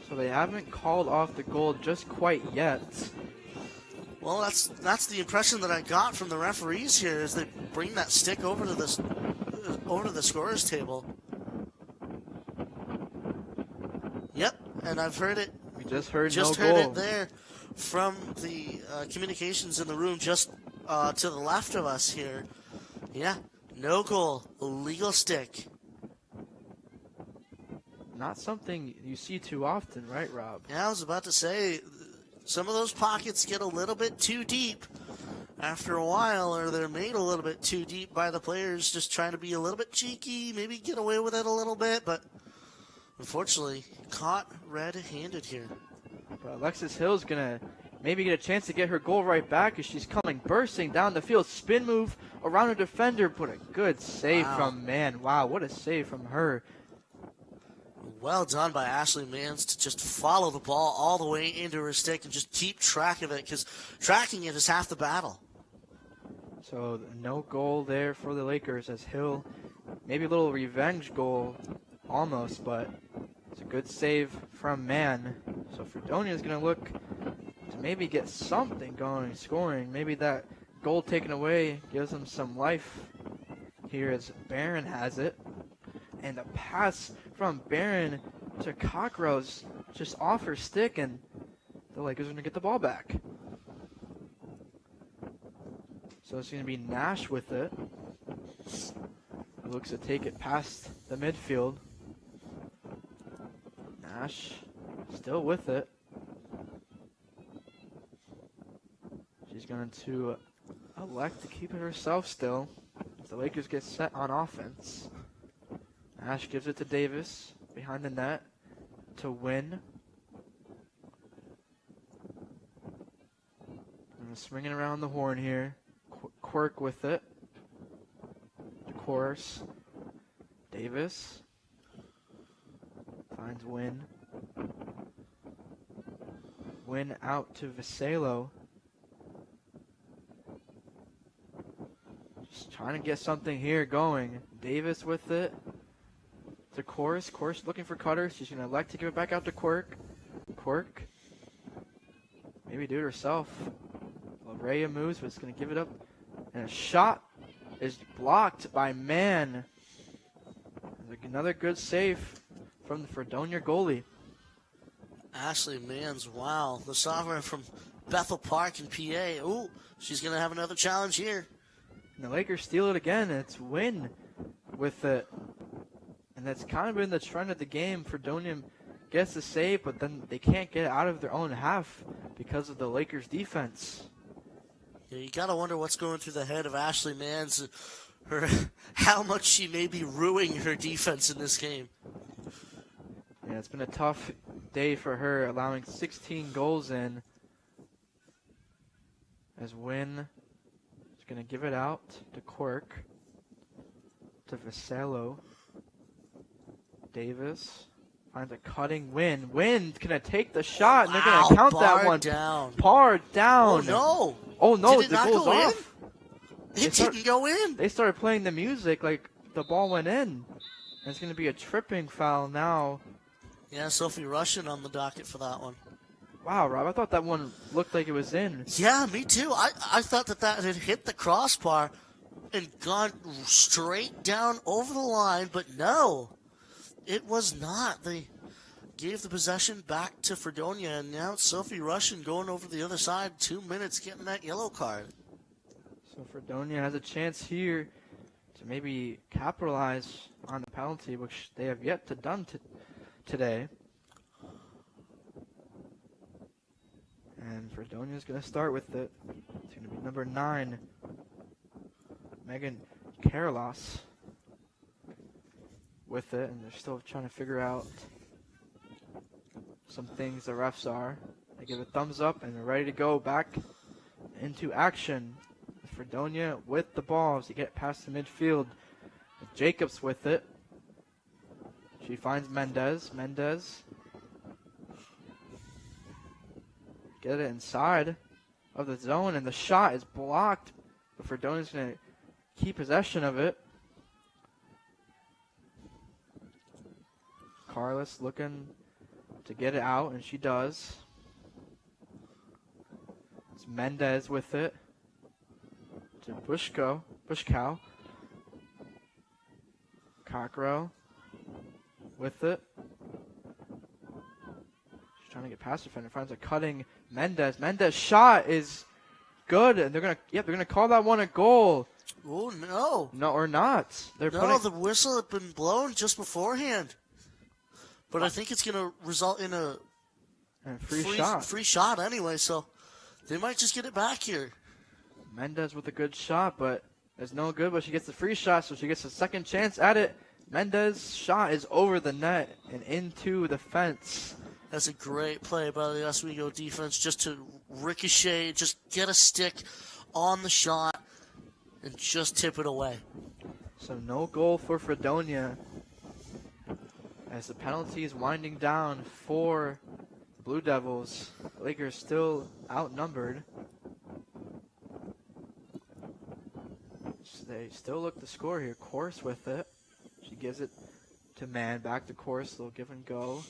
So they haven't called off the goal just quite yet. Well, that's the impression that I got from the referees here, is they bring that stick over to the scorer's table. Yep, and I've heard it. We just heard no goal. It there from the communications in the room just to the left of us here. Yeah, no goal, illegal stick. Not something you see too often, right, Rob? Yeah, I was about to say, some of those pockets get a little bit too deep after a while, or they're made a little bit too deep by the players just trying to be a little bit cheeky, maybe get away with it a little bit, but unfortunately, caught red-handed here. But Alexis Hill's going to maybe get a chance to get her goal right back as she's coming bursting down the field. Spin move around a defender, but a good save from Mann. Wow, what a save from her. Well done by Ashley Manns to just follow the ball all the way into her stick and just keep track of it, because tracking it is half the battle. So no goal there for the Lakers as Hill, maybe a little revenge goal almost, but it's a good save from Mann. So Fredonia is going to look to maybe get something going, scoring. Maybe that goal taken away gives them some life here as Barron has it. And a pass from Barron to Cockrose just off her stick, and the Lakers are going to get the ball back. So it's going to be Nash with it. Looks to take it past the midfield. Nash still with it. She's going to elect to keep it herself still as the Lakers get set on offense. Nash gives it to Davis behind the net to win. And swinging around the horn here. Quirk with it. Of course. Davis finds Win. Win out to Vassallo. Just trying to get something here going. Davis with it. To Course. Course looking for Cutter. She's going to elect to give it back out to Quirk. Quirk. Maybe do it herself. Larea moves, but it's going to give it up. And a shot is blocked by Mann. Another good save from the Fredonia goalie. Ashley Manns, wow. The sovereign from Bethel Park in PA. Ooh, she's going to have another challenge here. And the Lakers steal it again. And it's Win with it. And that's kind of been the trend of the game. Fredonia gets the save, but then they can't get it out of their own half because of the Lakers' defense. Yeah, you got to wonder what's going through the head of Ashley Manns, how much she may be ruining her defense in this game. Yeah, it's been a tough day for her, allowing 16 goals in. As Win is going to give it out to Quirk, to Vassallo. Davis finds a cutting Win. Win's going to take the shot, and they're going to count that one. Down. Par down. Oh, no. Oh, no, Did it the not goal's go off. In? It didn't go in. They started playing the music like the ball went in. And it's going to be a tripping foul now. Yeah, Sophie Russian on the docket for that one. Wow, Rob, I thought that one looked like it was in. Yeah, me too. I thought that had hit the crossbar and gone straight down over the line, but no, it was not. They gave the possession back to Fredonia, and now it's Sophie Russian going over the other side. 2 minutes getting that yellow card. So Fredonia has a chance here to maybe capitalize on the penalty, which they have yet to done today. And Fredonia is going to start with it. It's going to be number 9, Megan Carlos, with it, and they're still trying to figure out some things the refs are. They give a thumbs up and they're ready to go back into action. Fredonia with the ball as they get past the midfield. Jacobs with it. She finds Mendez. Mendez. Get it inside of the zone, and the shot is blocked. But Fredonia's going to keep possession of it. Carlos looking to get it out, and she does. It's Mendez with it. To Bushkow. Cockrow with it. She's trying to get past the defender. Finds a cutting Mendez. Mendez shot is good, and they're gonna call that one a goal. Oh no! No, or not? The whistle had been blown just beforehand. But I think it's gonna result in a free shot anyway. So they might just get it back here. Mendez with a good shot, but it's no good. But she gets the free shot, so she gets a second chance at it. Mendez's shot is over the net and into the fence. That's a great play by the Oswego defense just to ricochet, just get a stick on the shot and just tip it away. So no goal for Fredonia as the penalty is winding down for the Blue Devils. The Lakers still outnumbered. So they still look to score here. Course with it. She gives it to Mann. Back to Course. They'll give and go.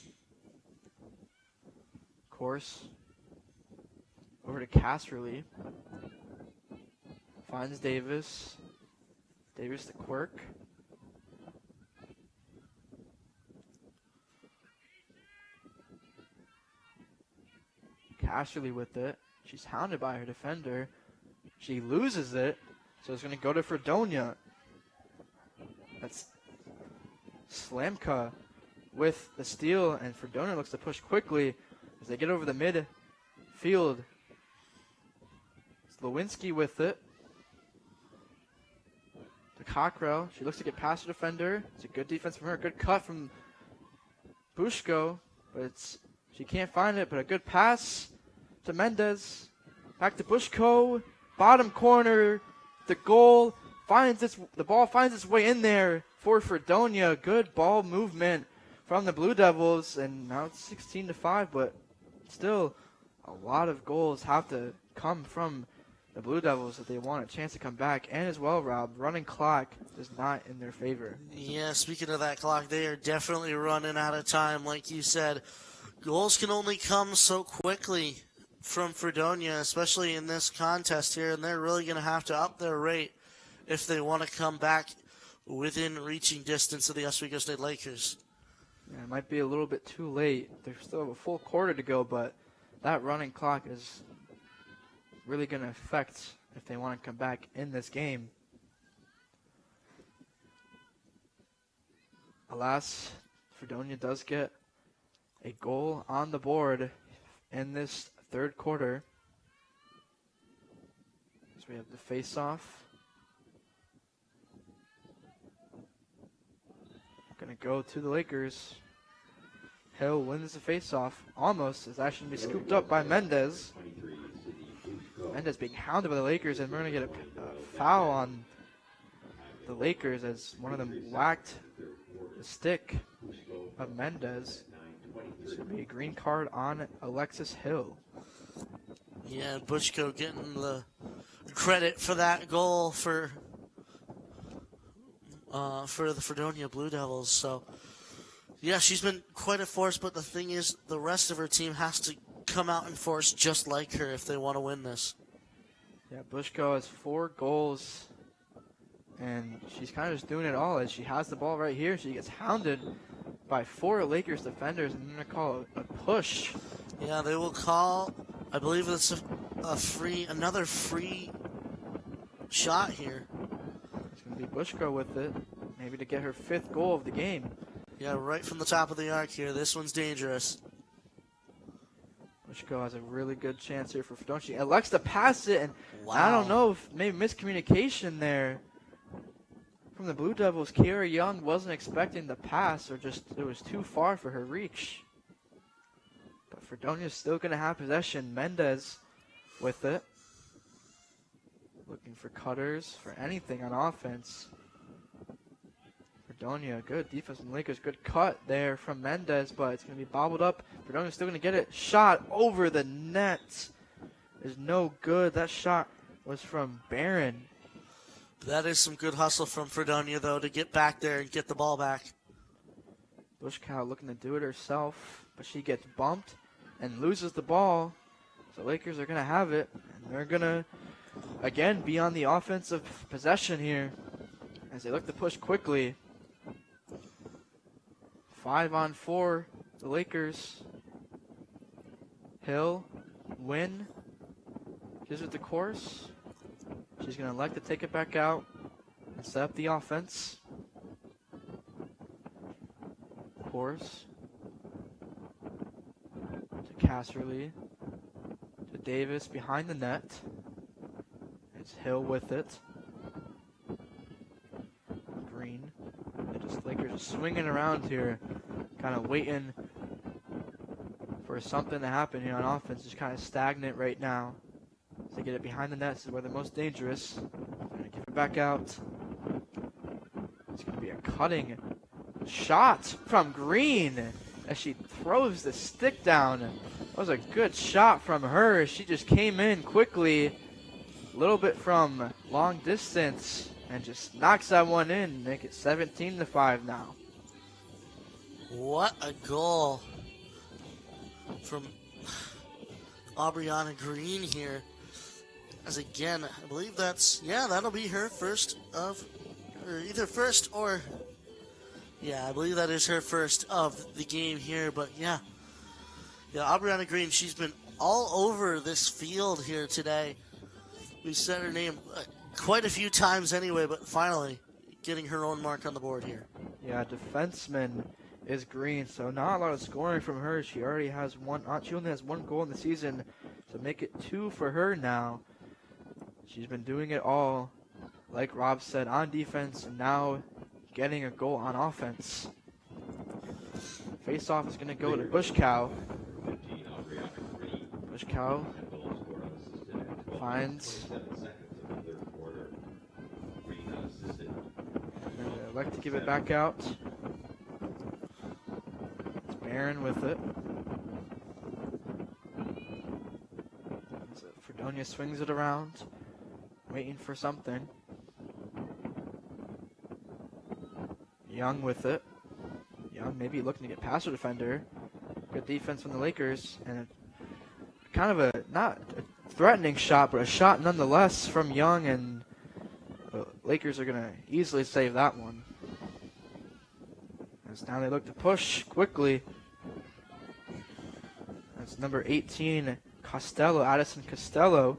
Course over to Casserly. Finds Davis. Davis to Quirk. Casserly with it. She's hounded by her defender. She loses it, so it's going to go to Fredonia. That's Slamka with the steal, and Fredonia looks to push quickly as they get over the midfield. It's Lewinsky with it. To Cockrell. She looks to get past her defender. It's a good defense from her. Good cut from Bushko, but she can't find it, but a good pass to Mendez. Back to Bushko. Bottom corner. The goal the ball finds its way in there for Fredonia. Good ball movement from the Blue Devils, and now it's 16-5, but still a lot of goals have to come from the Blue Devils if they want a chance to come back. And as well, Rob, running clock is not in their favor. Yeah, speaking of that clock, they are definitely running out of time. Like you said, goals can only come so quickly from Fredonia, especially in this contest here, and they're really going to have to up their rate if they want to come back within reaching distance of the Oswego State Lakers. Yeah, it might be a little bit too late. They still have a full quarter to go, but that running clock is really going to affect if they want to come back in this game. Alas, Fredonia does get a goal on the board in this third quarter. So we have the face-off. Going to go to the Lakers. Hill wins the face-off. Almost. Is actually going to be scooped up by Mendez. Mendez being hounded by the Lakers, and we're going to get a foul on the Lakers as one of them whacked the stick of Mendez. It's going to be a green card on Alexis Hill. Yeah, Bushko getting the credit for that goal for the Fredonia Blue Devils. So, yeah, she's been quite a force, but the thing is, the rest of her team has to come out in force just like her if they want to win this. Yeah, Bushko has 4 goals, and she's kind of just doing it all. As she has the ball right here, she gets hounded by 4 Lakers defenders, and they're going to call a push. Yeah, they will call, I believe it's another free shot here. It's going to be Bushko with it, maybe to get her 5th goal of the game. Yeah, right from the top of the arc here. This one's dangerous. Bushko has a really good chance here for Fredonia. She elects to pass it, and wow. I don't know if maybe miscommunication there from the Blue Devils. Kiara Young wasn't expecting the pass, or just it was too far for her reach. But Fredonia's still going to have possession. Mendez with it. Looking for cutters, for anything on offense. Fredonia, good defense from the Lakers. Good cut there from Mendez, but it's going to be bobbled up. Fredonia's still going to get it. Shot over the net is no good. That shot was from Barron. That is some good hustle from Fredonia, though, to get back there and get the ball back. Bushkow looking to do it herself, but she gets bumped and loses the ball. So Lakers are going to have it, and they're going to, again, be on the offensive possession here as they look to push quickly. 5-on-4, the Lakers. Hill, win, gives it to Course. She's going to elect to take it back out and set up the offense. Course to Casserly, to Davis behind the net. It's Hill with it. Green. Lakers are swinging around here, kind of waiting for something to happen here on offense. Just kind of stagnant right now. As they get it behind the net, this is where they're most dangerous. Gonna give it back out. It's going to be a cutting shot from Green as she throws the stick down. That was a good shot from her. She just came in quickly, a little bit from long distance, and just knocks that one in. Make it 17-5 now. What a goal from Aubriana Green here. As again, I believe that'll be her first of, or either first or, I believe that is her first of the game here. But yeah, Aubriana Green, she's been all over this field here today. We said her name quite a few times anyway, but finally getting her own mark on the board here. Yeah, defenseman is Green, so not a lot of scoring from her. She already has she only has one goal in the season, so make it 2 for her now. She's been doing it all, like Rob said, on defense, and now getting a goal on offense. Face-off is going to go to Bushcow. Bushcow finds. I'd like to give it back out. It's Barron with it. Fredonia swings it around, waiting for something. Young with it. Young maybe looking to get past her defender. Good defense from the Lakers, and kind of a not a threatening shot, but a shot nonetheless from Young, and the Lakers are going to easily save that one. As now they look to push quickly. That's number 18, Costello, Addison Costello,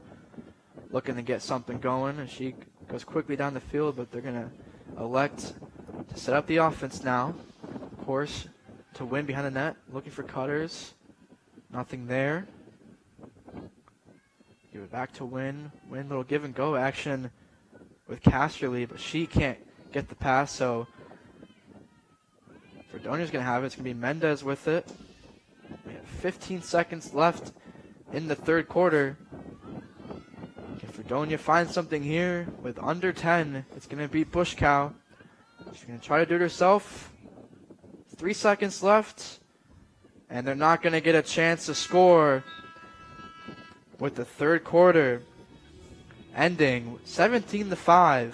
looking to get something going, and she goes quickly down the field, but they're going to elect to set up the offense now. Of course, to win behind the net, looking for cutters. Nothing there. Give it back to Win. Win, little give and go action with Casterly, but she can't get the pass, so Fredonia's going to have it. It's going to be Mendez with it. We have 15 seconds left in the third quarter. Can Fredonia find something here with under 10? It's going to be Bushcow. She's going to try to do it herself. 3 seconds left, and they're not going to get a chance to score with the third quarter ending 17-5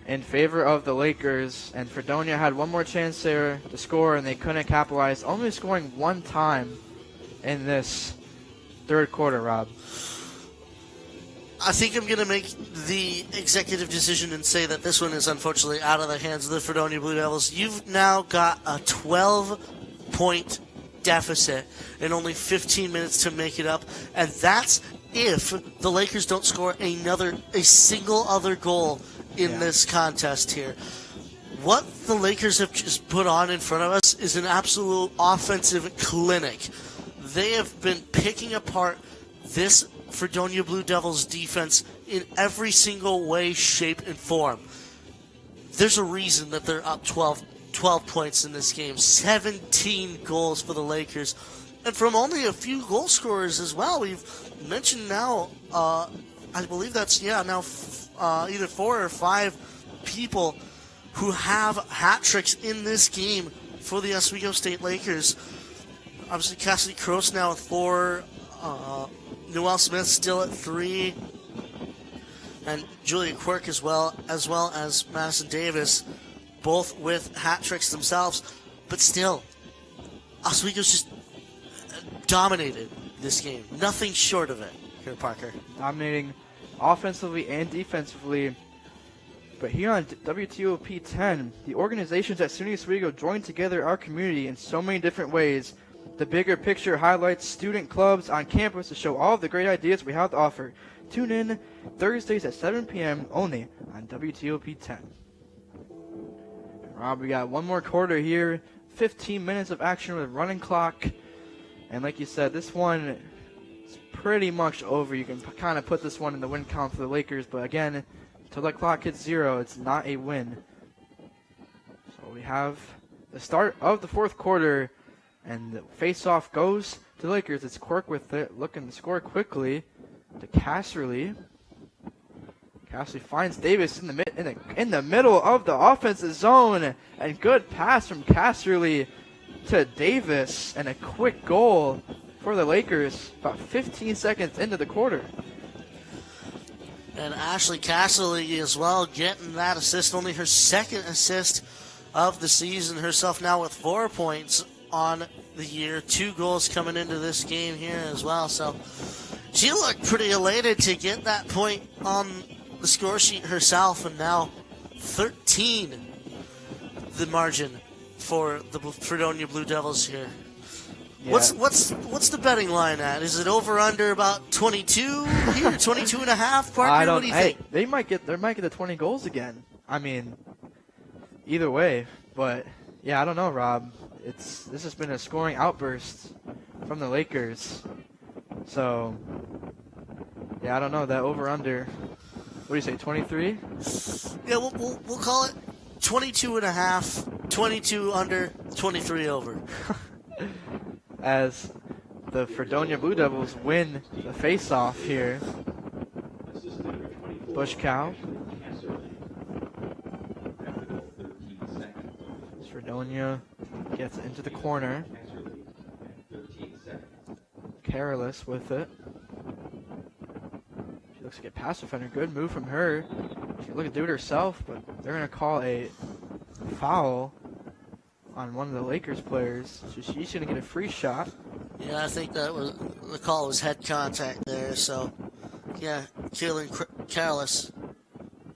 in favor of the Lakers. And Fredonia had one more chance there to score, and they couldn't capitalize, only scoring one time in this third quarter, Rob. I think I'm going to make the executive decision and say that this one is unfortunately out of the hands of the Fredonia Blue Devils. You've now got a 12-point deficit and only 15 minutes to make it up, and that's if the Lakers don't score a single other goal in this contest here. What the Lakers have just put on in front of us is an absolute offensive clinic. They have been picking apart this Fredonia Blue Devils defense in every single way, shape, and form. There's a reason that they're up 12 points in this game. 17 goals for the Lakers. And from only a few goal scorers as well. We've mentioned now, I believe that's, now either 4 or 5 people who have hat tricks in this game for the Oswego State Lakers. Obviously, Cassidy Croce now with 4. Noelle Smith still at 3. And Julia Quirk as well as Madison Davis, both with hat tricks themselves. But still, Oswego's just dominated this game. Nothing short of it here, Parker. Dominating offensively and defensively. But here on WTOP 10, the organizations at SUNY Oswego join together our community in so many different ways. The bigger picture highlights student clubs on campus to show all of the great ideas we have to offer. Tune in Thursdays at 7 p.m. only on WTOP 10. Rob, we got one more quarter here. 15 minutes of action with running clock. And like you said, this one is pretty much over. You can kind of put this one in the win count for the Lakers. But again, until the clock hits 0, it's not a win. So we have the start of the fourth quarter. And the face-off goes to the Lakers. It's Quirk with it, looking to score quickly to Casserly. Casserly finds Davis in the middle of the offensive zone, and good pass from Casserly to Davis, and a quick goal for the Lakers about 15 seconds into the quarter. And Ashley Casserly as well getting that assist, only her second assist of the season, herself now with 4 points on the year, 2 goals coming into this game here as well. So she looked pretty elated to get that point on the score sheet herself, and now 13 the margin for the Fredonia Blue Devils here. Yeah. What's the betting line at? Is it over under about 22 here, 22 and a half? Parker, I don't. what do you think? They might get the 20 goals again. I mean, either way, but yeah, I don't know, Rob. This has been a scoring outburst from the Lakers. So yeah, I don't know that over under. What do you say, 23? Yeah, we'll call it 22 and a half, 22 under, 23 over. As the Fredonia Blue Devils win the face-off here. Bush Cow. Fredonia gets into the corner. Careless with it. She looks like a pass defender. Good move from her. She can look to do it herself, but they're going to call a foul on one of the Lakers players. So she's going to get a free shot. Yeah, I think that was the call was head contact there. So, yeah, Kaylin Careless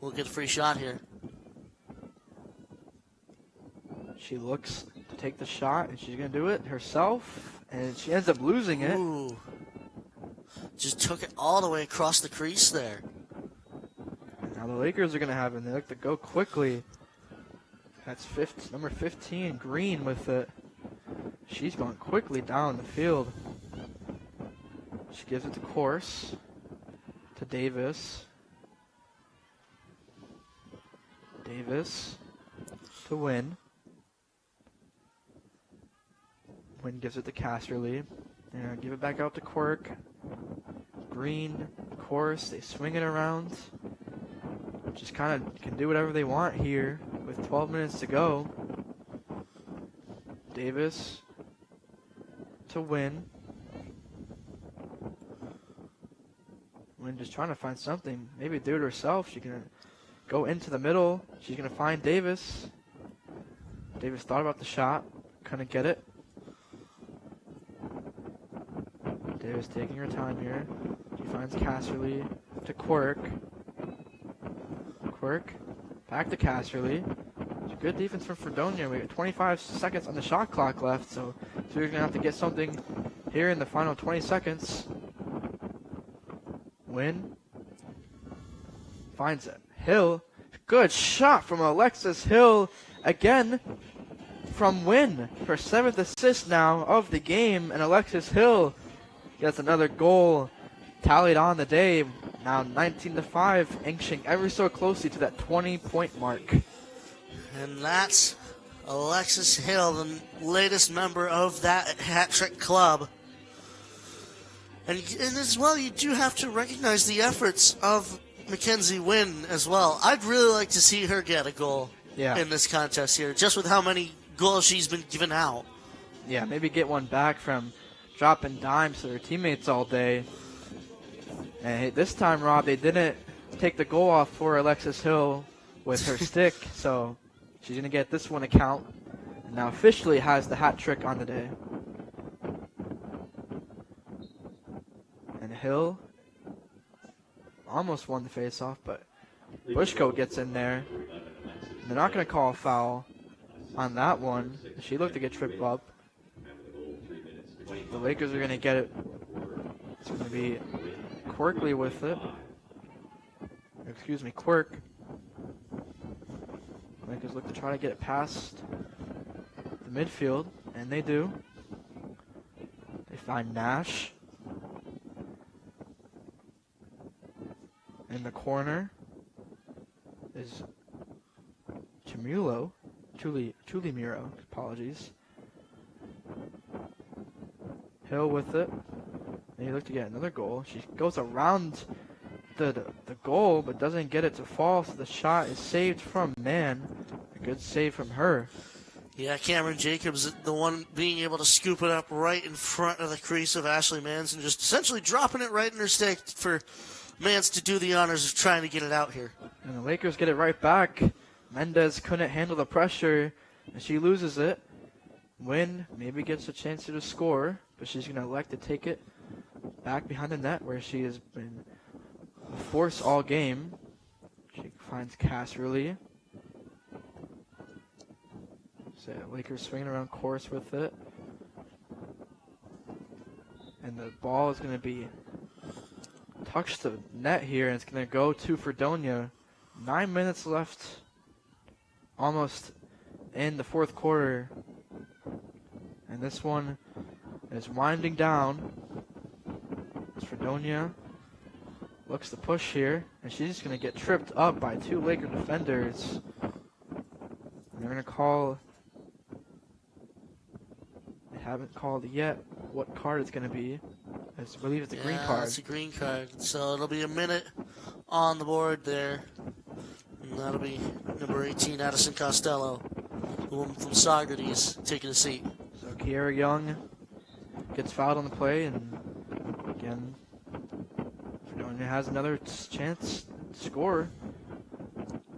will get a free shot here. She looks to take the shot, and she's going to do it herself, and she ends up losing it. Ooh. Just took it all the way across the crease there. Now the Lakers are going to have it. They look to go quickly. That's number 15, Green, with it. She's going quickly down the field. She gives it to Course, to Davis. Davis to Wynn. Wynn gives it to Casserly. And give it back out to Quirk. Green, Course, they swing it around. Just kind of can do whatever they want here with 12 minutes to go. Davis to Wynn. Wynn just trying to find something. Maybe do it herself. She's going to go into the middle. She's going to find Davis. Davis thought about the shot. Couldn't get it. Davis taking her time here. She finds Casserly to Quirk. Quirk back to Casserly. It's a good defense from Fredonia. We got 25 seconds on the shot clock left, so we're going to have to get something here in the final 20 seconds. Wynn finds it. Hill. Good shot from Alexis Hill again from Wynn. Her 7th assist now of the game, and Alexis Hill gets another goal tallied on the day. Now 19-5, inching ever so closely to that 20-point mark. And that's Alexis Hill, the latest member of that hat-trick club. And as well, you do have to recognize the efforts of Mackenzie Wynn as well. I'd really like to see her get a goal in this contest here, just with how many goals she's been given out. Yeah, maybe get one back from dropping dimes to their teammates all day. And this time, Rob, they didn't take the goal off for Alexis Hill with her stick, so she's going to get this one a count. And now officially has the hat trick on the day. And Hill almost won the faceoff, but Bushko gets in there. And they're not going to call a foul on that one. She looked to get tripped up. The Lakers are going to get it. It's going to be Quirkley with it. Excuse me, Quirk. Lakers look to try to get it past the midfield, and they do. They find Nash in the corner. Is Chulimiro, apologies. Hill with it. They look to get another goal. She goes around the goal, but doesn't get it to fall, so the shot is saved from Man. A good save from her. Yeah, Cameron Jacobs, the one being able to scoop it up right in front of the crease of Ashley Mans and just essentially dropping it right in her stake for Mans to do the honors of trying to get it out here. And the Lakers get it right back. Mendez couldn't handle the pressure, and she loses it. Wynn maybe gets a chance to score, but she's going to elect to take it back behind the net where she has been a force all game. She finds Casserly. So Lakers swinging around course with it. And the ball is going to be touched the net here, and it's going to go to Fredonia. 9 minutes left, almost in the fourth quarter. And this one is winding down. Fredonia looks to push here, and she's going to get tripped up by two Laker defenders. And they're going to call, they haven't called yet what card it's going to be. I believe it's a green card. It's a green card. So it'll be a minute on the board there. And that'll be number 18, Addison Costello, the woman from Socrates, taking a seat. So Kiera Young gets fouled on the play, and again, Fredonia has another chance to score.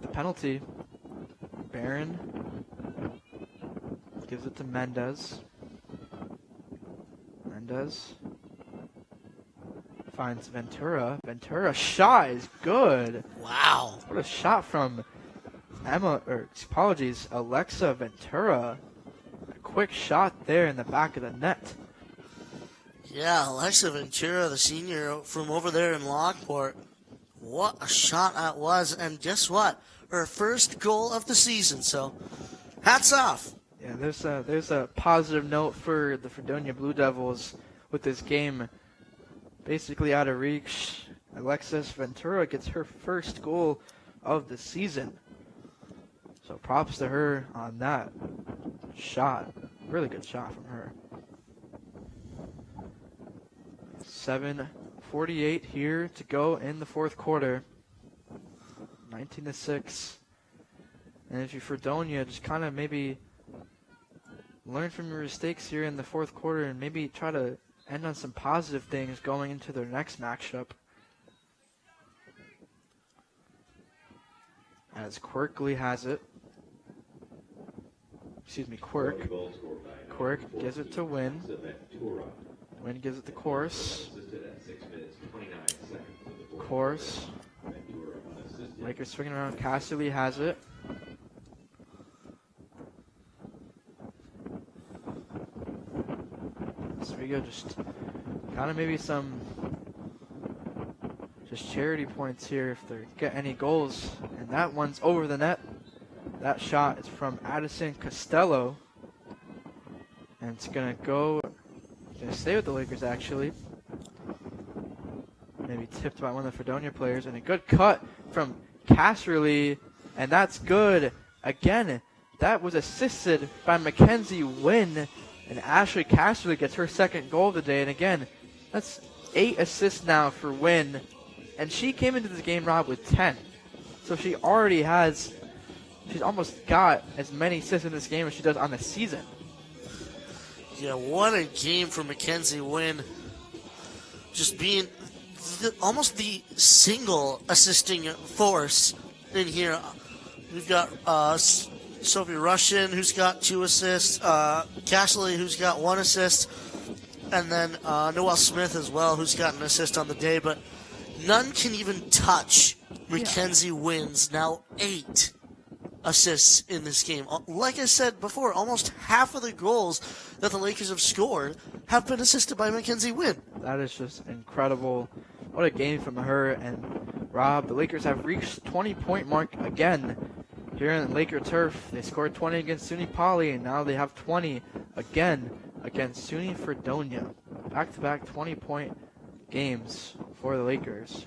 The penalty. Barron gives it to Mendez. Mendez finds Ventura. Ventura's shot is good. Wow. What a shot from Alexa Ventura. A quick shot there in the back of the net. Yeah, Alexa Ventura, the senior from over there in Lockport. What a shot that was. And guess what? Her first goal of the season. So, hats off. Yeah, there's a positive note for the Fredonia Blue Devils with this game basically out of reach. Alexis Ventura gets her first goal of the season. So props to her on that shot. Really good shot from her. 7:48 here to go in the fourth quarter. 19-6. And if you're Fredonia, just kind of maybe learn from your mistakes here in the fourth quarter and maybe try to end on some positive things going into their next matchup. As Quirkley has it. Excuse me, Quirk. Quirk gives it to Wynn. Wynn gives it to Course. Course. Lakers swinging around. Casserly has it. Oswego just kind of maybe some just charity points here if they get any goals. And that one's over the net. That shot is from Addison Costello. And it's going to stay with the Lakers actually. Maybe tipped by one of the Fredonia players. And a good cut from Casserly. And that's good. Again, that was assisted by Mackenzie Wynn. And Ashley Casserly gets her second goal of the day. And again, that's 8 assists now for Wynn. And she came into the game, Rob, with 10. So she already has, she's almost got as many assists in this game as she does on the season. Yeah, what a game for Mackenzie Wynn. Just being almost the single assisting force in here. We've got Sophie Russian, who's got 2 assists, Cashley, who's got 1 assist, and then Noelle Smith as well, who's got an assist on the day, but none can even touch Mackenzie Wynn's now 8 assists in this game. Like I said before, almost half of the goals that the Lakers have scored have been assisted by Mackenzie Wynn. That is just incredible. What a game from her. And Rob, the Lakers have reached 20-point mark again here in Laker turf. They scored 20 against SUNY Poly, and now they have 20 again against SUNY Fredonia. Back-to-back 20-point games for the Lakers.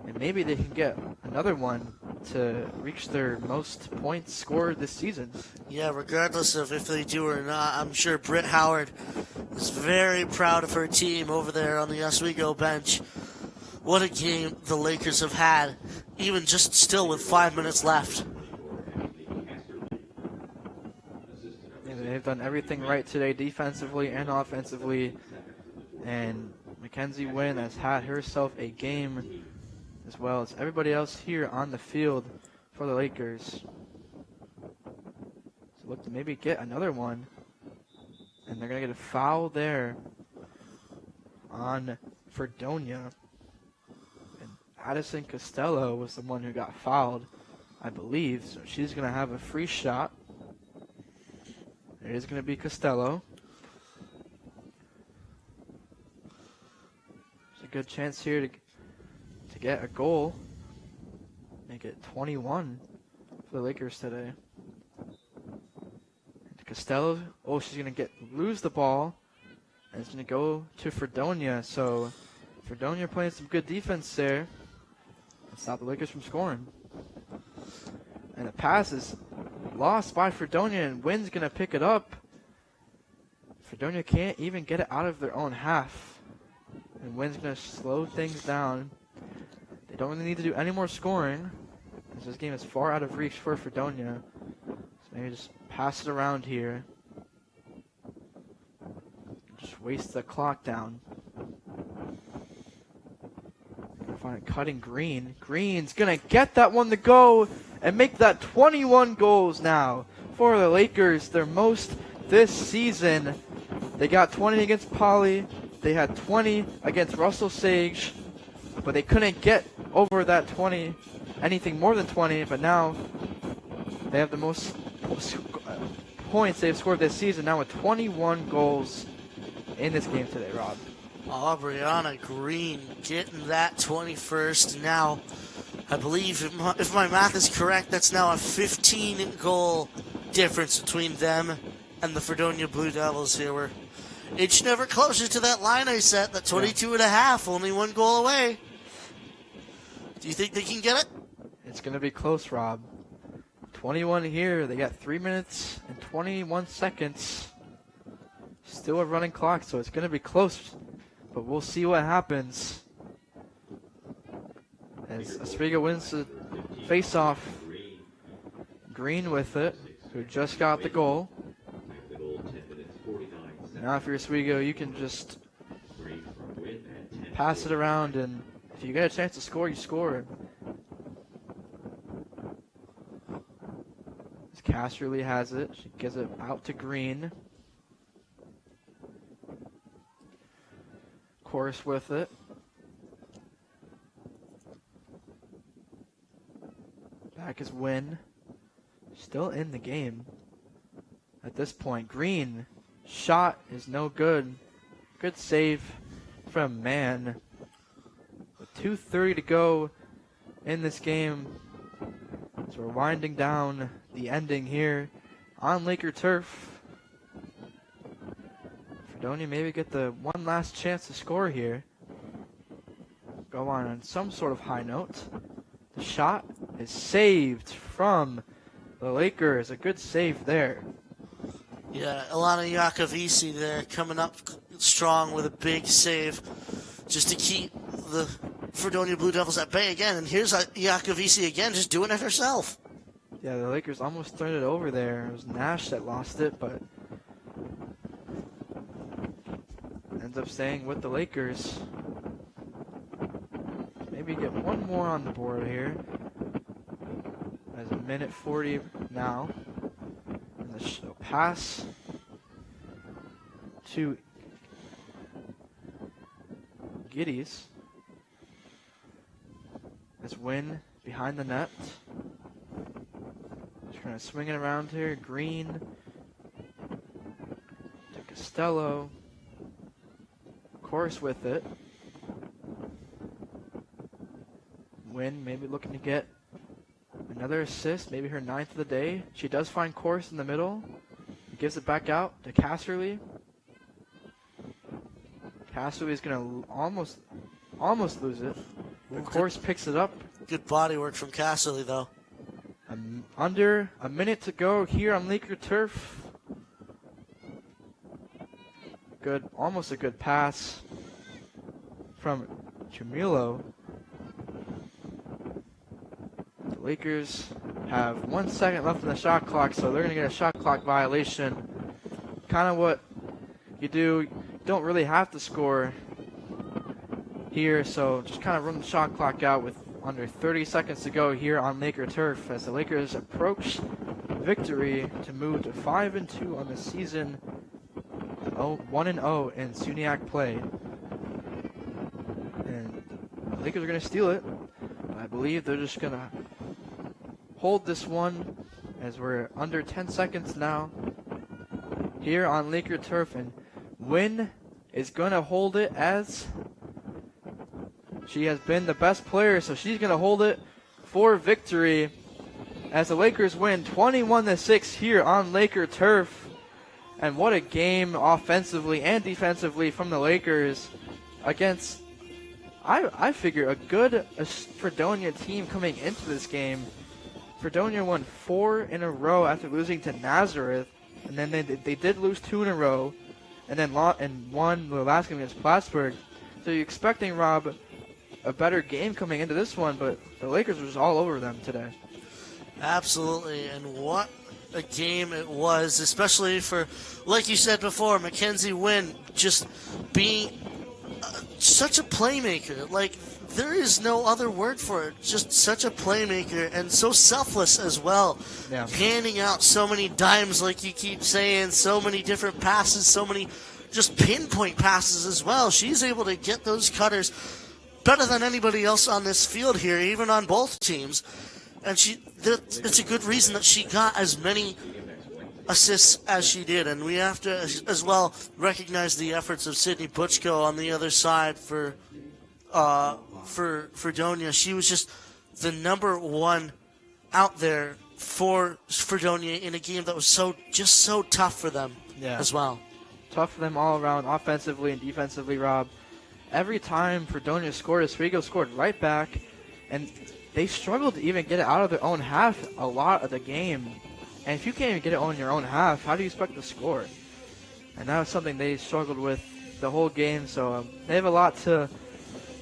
And maybe they can get another one to reach their most points scored this season. Yeah, regardless of if they do or not, I'm sure Britt Howard is very proud of her team over there on the Oswego bench. What a game the Lakers have had, even just still with 5 minutes left. Yeah, they've done everything right today, defensively and offensively. And Mackenzie Wynn has had herself a game as well as everybody else here on the field for the Lakers. So look to maybe get another one. And they're going to get a foul there on Fredonia. And Addison Costello was the one who got fouled, I believe. So she's going to have a free shot. It is going to be Costello. There's a good chance here to get a goal. Make it 21 for the Lakers today. Costello, she's going to lose the ball, and it's going to go to Fredonia. So Fredonia playing some good defense there and stop the Lakers from scoring. And the pass is lost by Fredonia, and Wynn's going to pick it up. Fredonia can't even get it out of their own half. And Wynn's going to slow things down. They don't really need to do any more scoring, as this game is far out of reach for Fredonia. So maybe just pass it around here. Just waste the clock down. Find it cutting Green. Green's going to get that one to go and make that 21 goals now for the Lakers. Their most this season. They got 20 against Poly. They had 20 against Russell Sage. But they couldn't get over that 20, anything more than 20. But now they have the most points they've scored this season, now with 21 goals in this game today, Rob. Brianna Green getting that 21st. Now, I believe, if my math is correct, that's now a 15-goal difference between them and the Fredonia Blue Devils here. We're inching ever closer to that line I set, that 22 and a half, only 1 goal away. Do you think they can get it? It's going to be close, Rob. 21 here. They got 3 minutes and 21 seconds. Still a running clock, so it's going to be close. But we'll see what happens. As Oswego wins the face-off. Green with it, who just got the goal. Now if you're Oswego, you can just pass it around, and if you get a chance to score, you score. Casterly has it. She gives it out to Green. Course with it. Back is Wynn. Still in the game at this point. Green. Shot is no good. Good save from Mann. With 2:30 to go in this game. So we're winding down the ending here on Laker turf. Fredonia maybe get the one last chance to score here. Go on some sort of high note. The shot is saved from the Lakers. A good save there. Yeah, Alana Iacovici there coming up strong with a big save just to keep the Fredonia Blue Devils at bay again. And here's Iacovici again, just doing it herself. Yeah, the Lakers almost turned it over there. It was Nash that lost it, but ends up staying with the Lakers. Maybe get one more on the board here. As a minute 40 now. And the pass to Giddies. As Wynn behind the net. Trying to swing it around here. Green to Costello. Course with it. Wynn maybe looking to get another assist, maybe her 9th of the day. She does find Course in the middle. Gives it back out to Casterly. Casterly is going to almost lose it. The Course picks it up. Good body work from Casterly, though. Under a minute to go here on Laker turf. almost a good pass from Jamilo. The Lakers have 1 second left in the shot clock, so they're going to get a shot clock violation. Kind of what you do. You don't really have to score here, so just kind of run the shot clock out with under 30 seconds to go here on Laker turf as the Lakers approach victory to move to 5-2 on the season, 1-0 in SUNYAC play. And the Lakers are going to steal it. I believe they're just going to hold this one as we're under 10 seconds now here on Laker turf, and Wynn is going to hold it as she has been the best player, so she's going to hold it for victory as the Lakers win 21-6 here on Laker turf. And what a game offensively and defensively from the Lakers against, I figure, a good Fredonia team coming into this game. Fredonia won 4 in a row after losing to Nazareth, and then they did lose 2 in a row, and then won the last game against Plattsburgh. So you're expecting, Rob, a better game coming into this one, but the Lakers were just all over them today. Absolutely, and what a game it was, especially for, like you said before, Mackenzie Wynn just being such a playmaker. Like, there is no other word for it. Just such a playmaker and so selfless as well. Yeah. Handing out so many dimes, like you keep saying, so many different passes, so many just pinpoint passes as well. She's able to get those cutters better than anybody else on this field here, even on both teams. And it's a good reason that she got as many assists as she did. And we have to as well recognize the efforts of Sydney Butchko on the other side for Fredonia. She was just the number one out there for Fredonia in a game that was so tough for them as well. Tough for them all around, offensively and defensively, Rob. Every time Fredonia scored, Oswego scored right back, and they struggled to even get it out of their own half a lot of the game. And if you can't even get it on your own half, how do you expect to score? And that was something they struggled with the whole game, so they have a lot to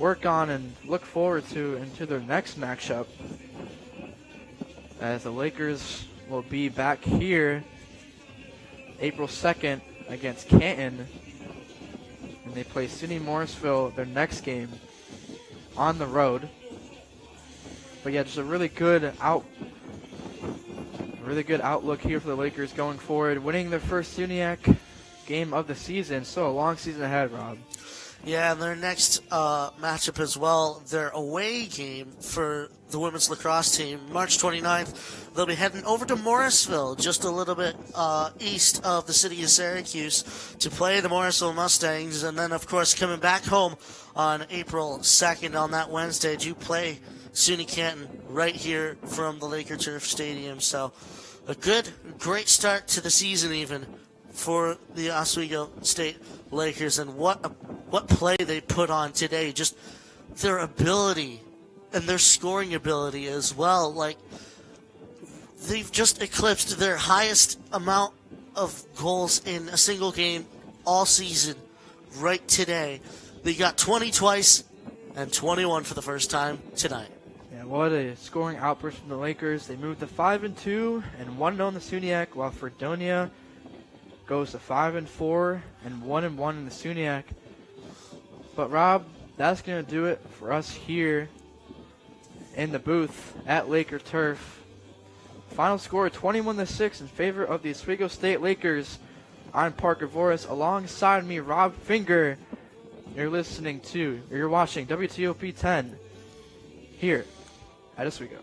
work on and look forward to into their next matchup, as the Lakers will be back here April 2nd against Canton, and they play SUNY Morrisville their next game on the road. But yeah, just a really good outlook here for the Lakers going forward, winning their first SUNYAC game of the season. So a long season ahead, Rob. Yeah, and their next matchup as well, their away game for the women's lacrosse team, March 29th, they'll be heading over to Morrisville, just a little bit east of the city of Syracuse, to play the Morrisville Mustangs, and then, of course, coming back home on April 2nd on that Wednesday to play SUNY Canton right here from the Laker Turf Stadium. So a great start to the season even for the Oswego State Lakers, and what play they put on today. Just their ability and their scoring ability as well. Like, they've just eclipsed their highest amount of goals in a single game all season right today. They got 20 twice and 21 for the first time tonight. Yeah, what a scoring outburst from the Lakers. They moved to 5-2 and 1-0 in the SUNYAC, while Fredonia goes to 5-4 and 1-1 in the SUNYAC. But Rob, that's going to do it for us here in the booth at Laker Turf. Final score 21-6 in favor of the Oswego State Lakers. I'm Parker Voris. Alongside me, Rob Finger. You're watching WTOP 10 here at Oswego.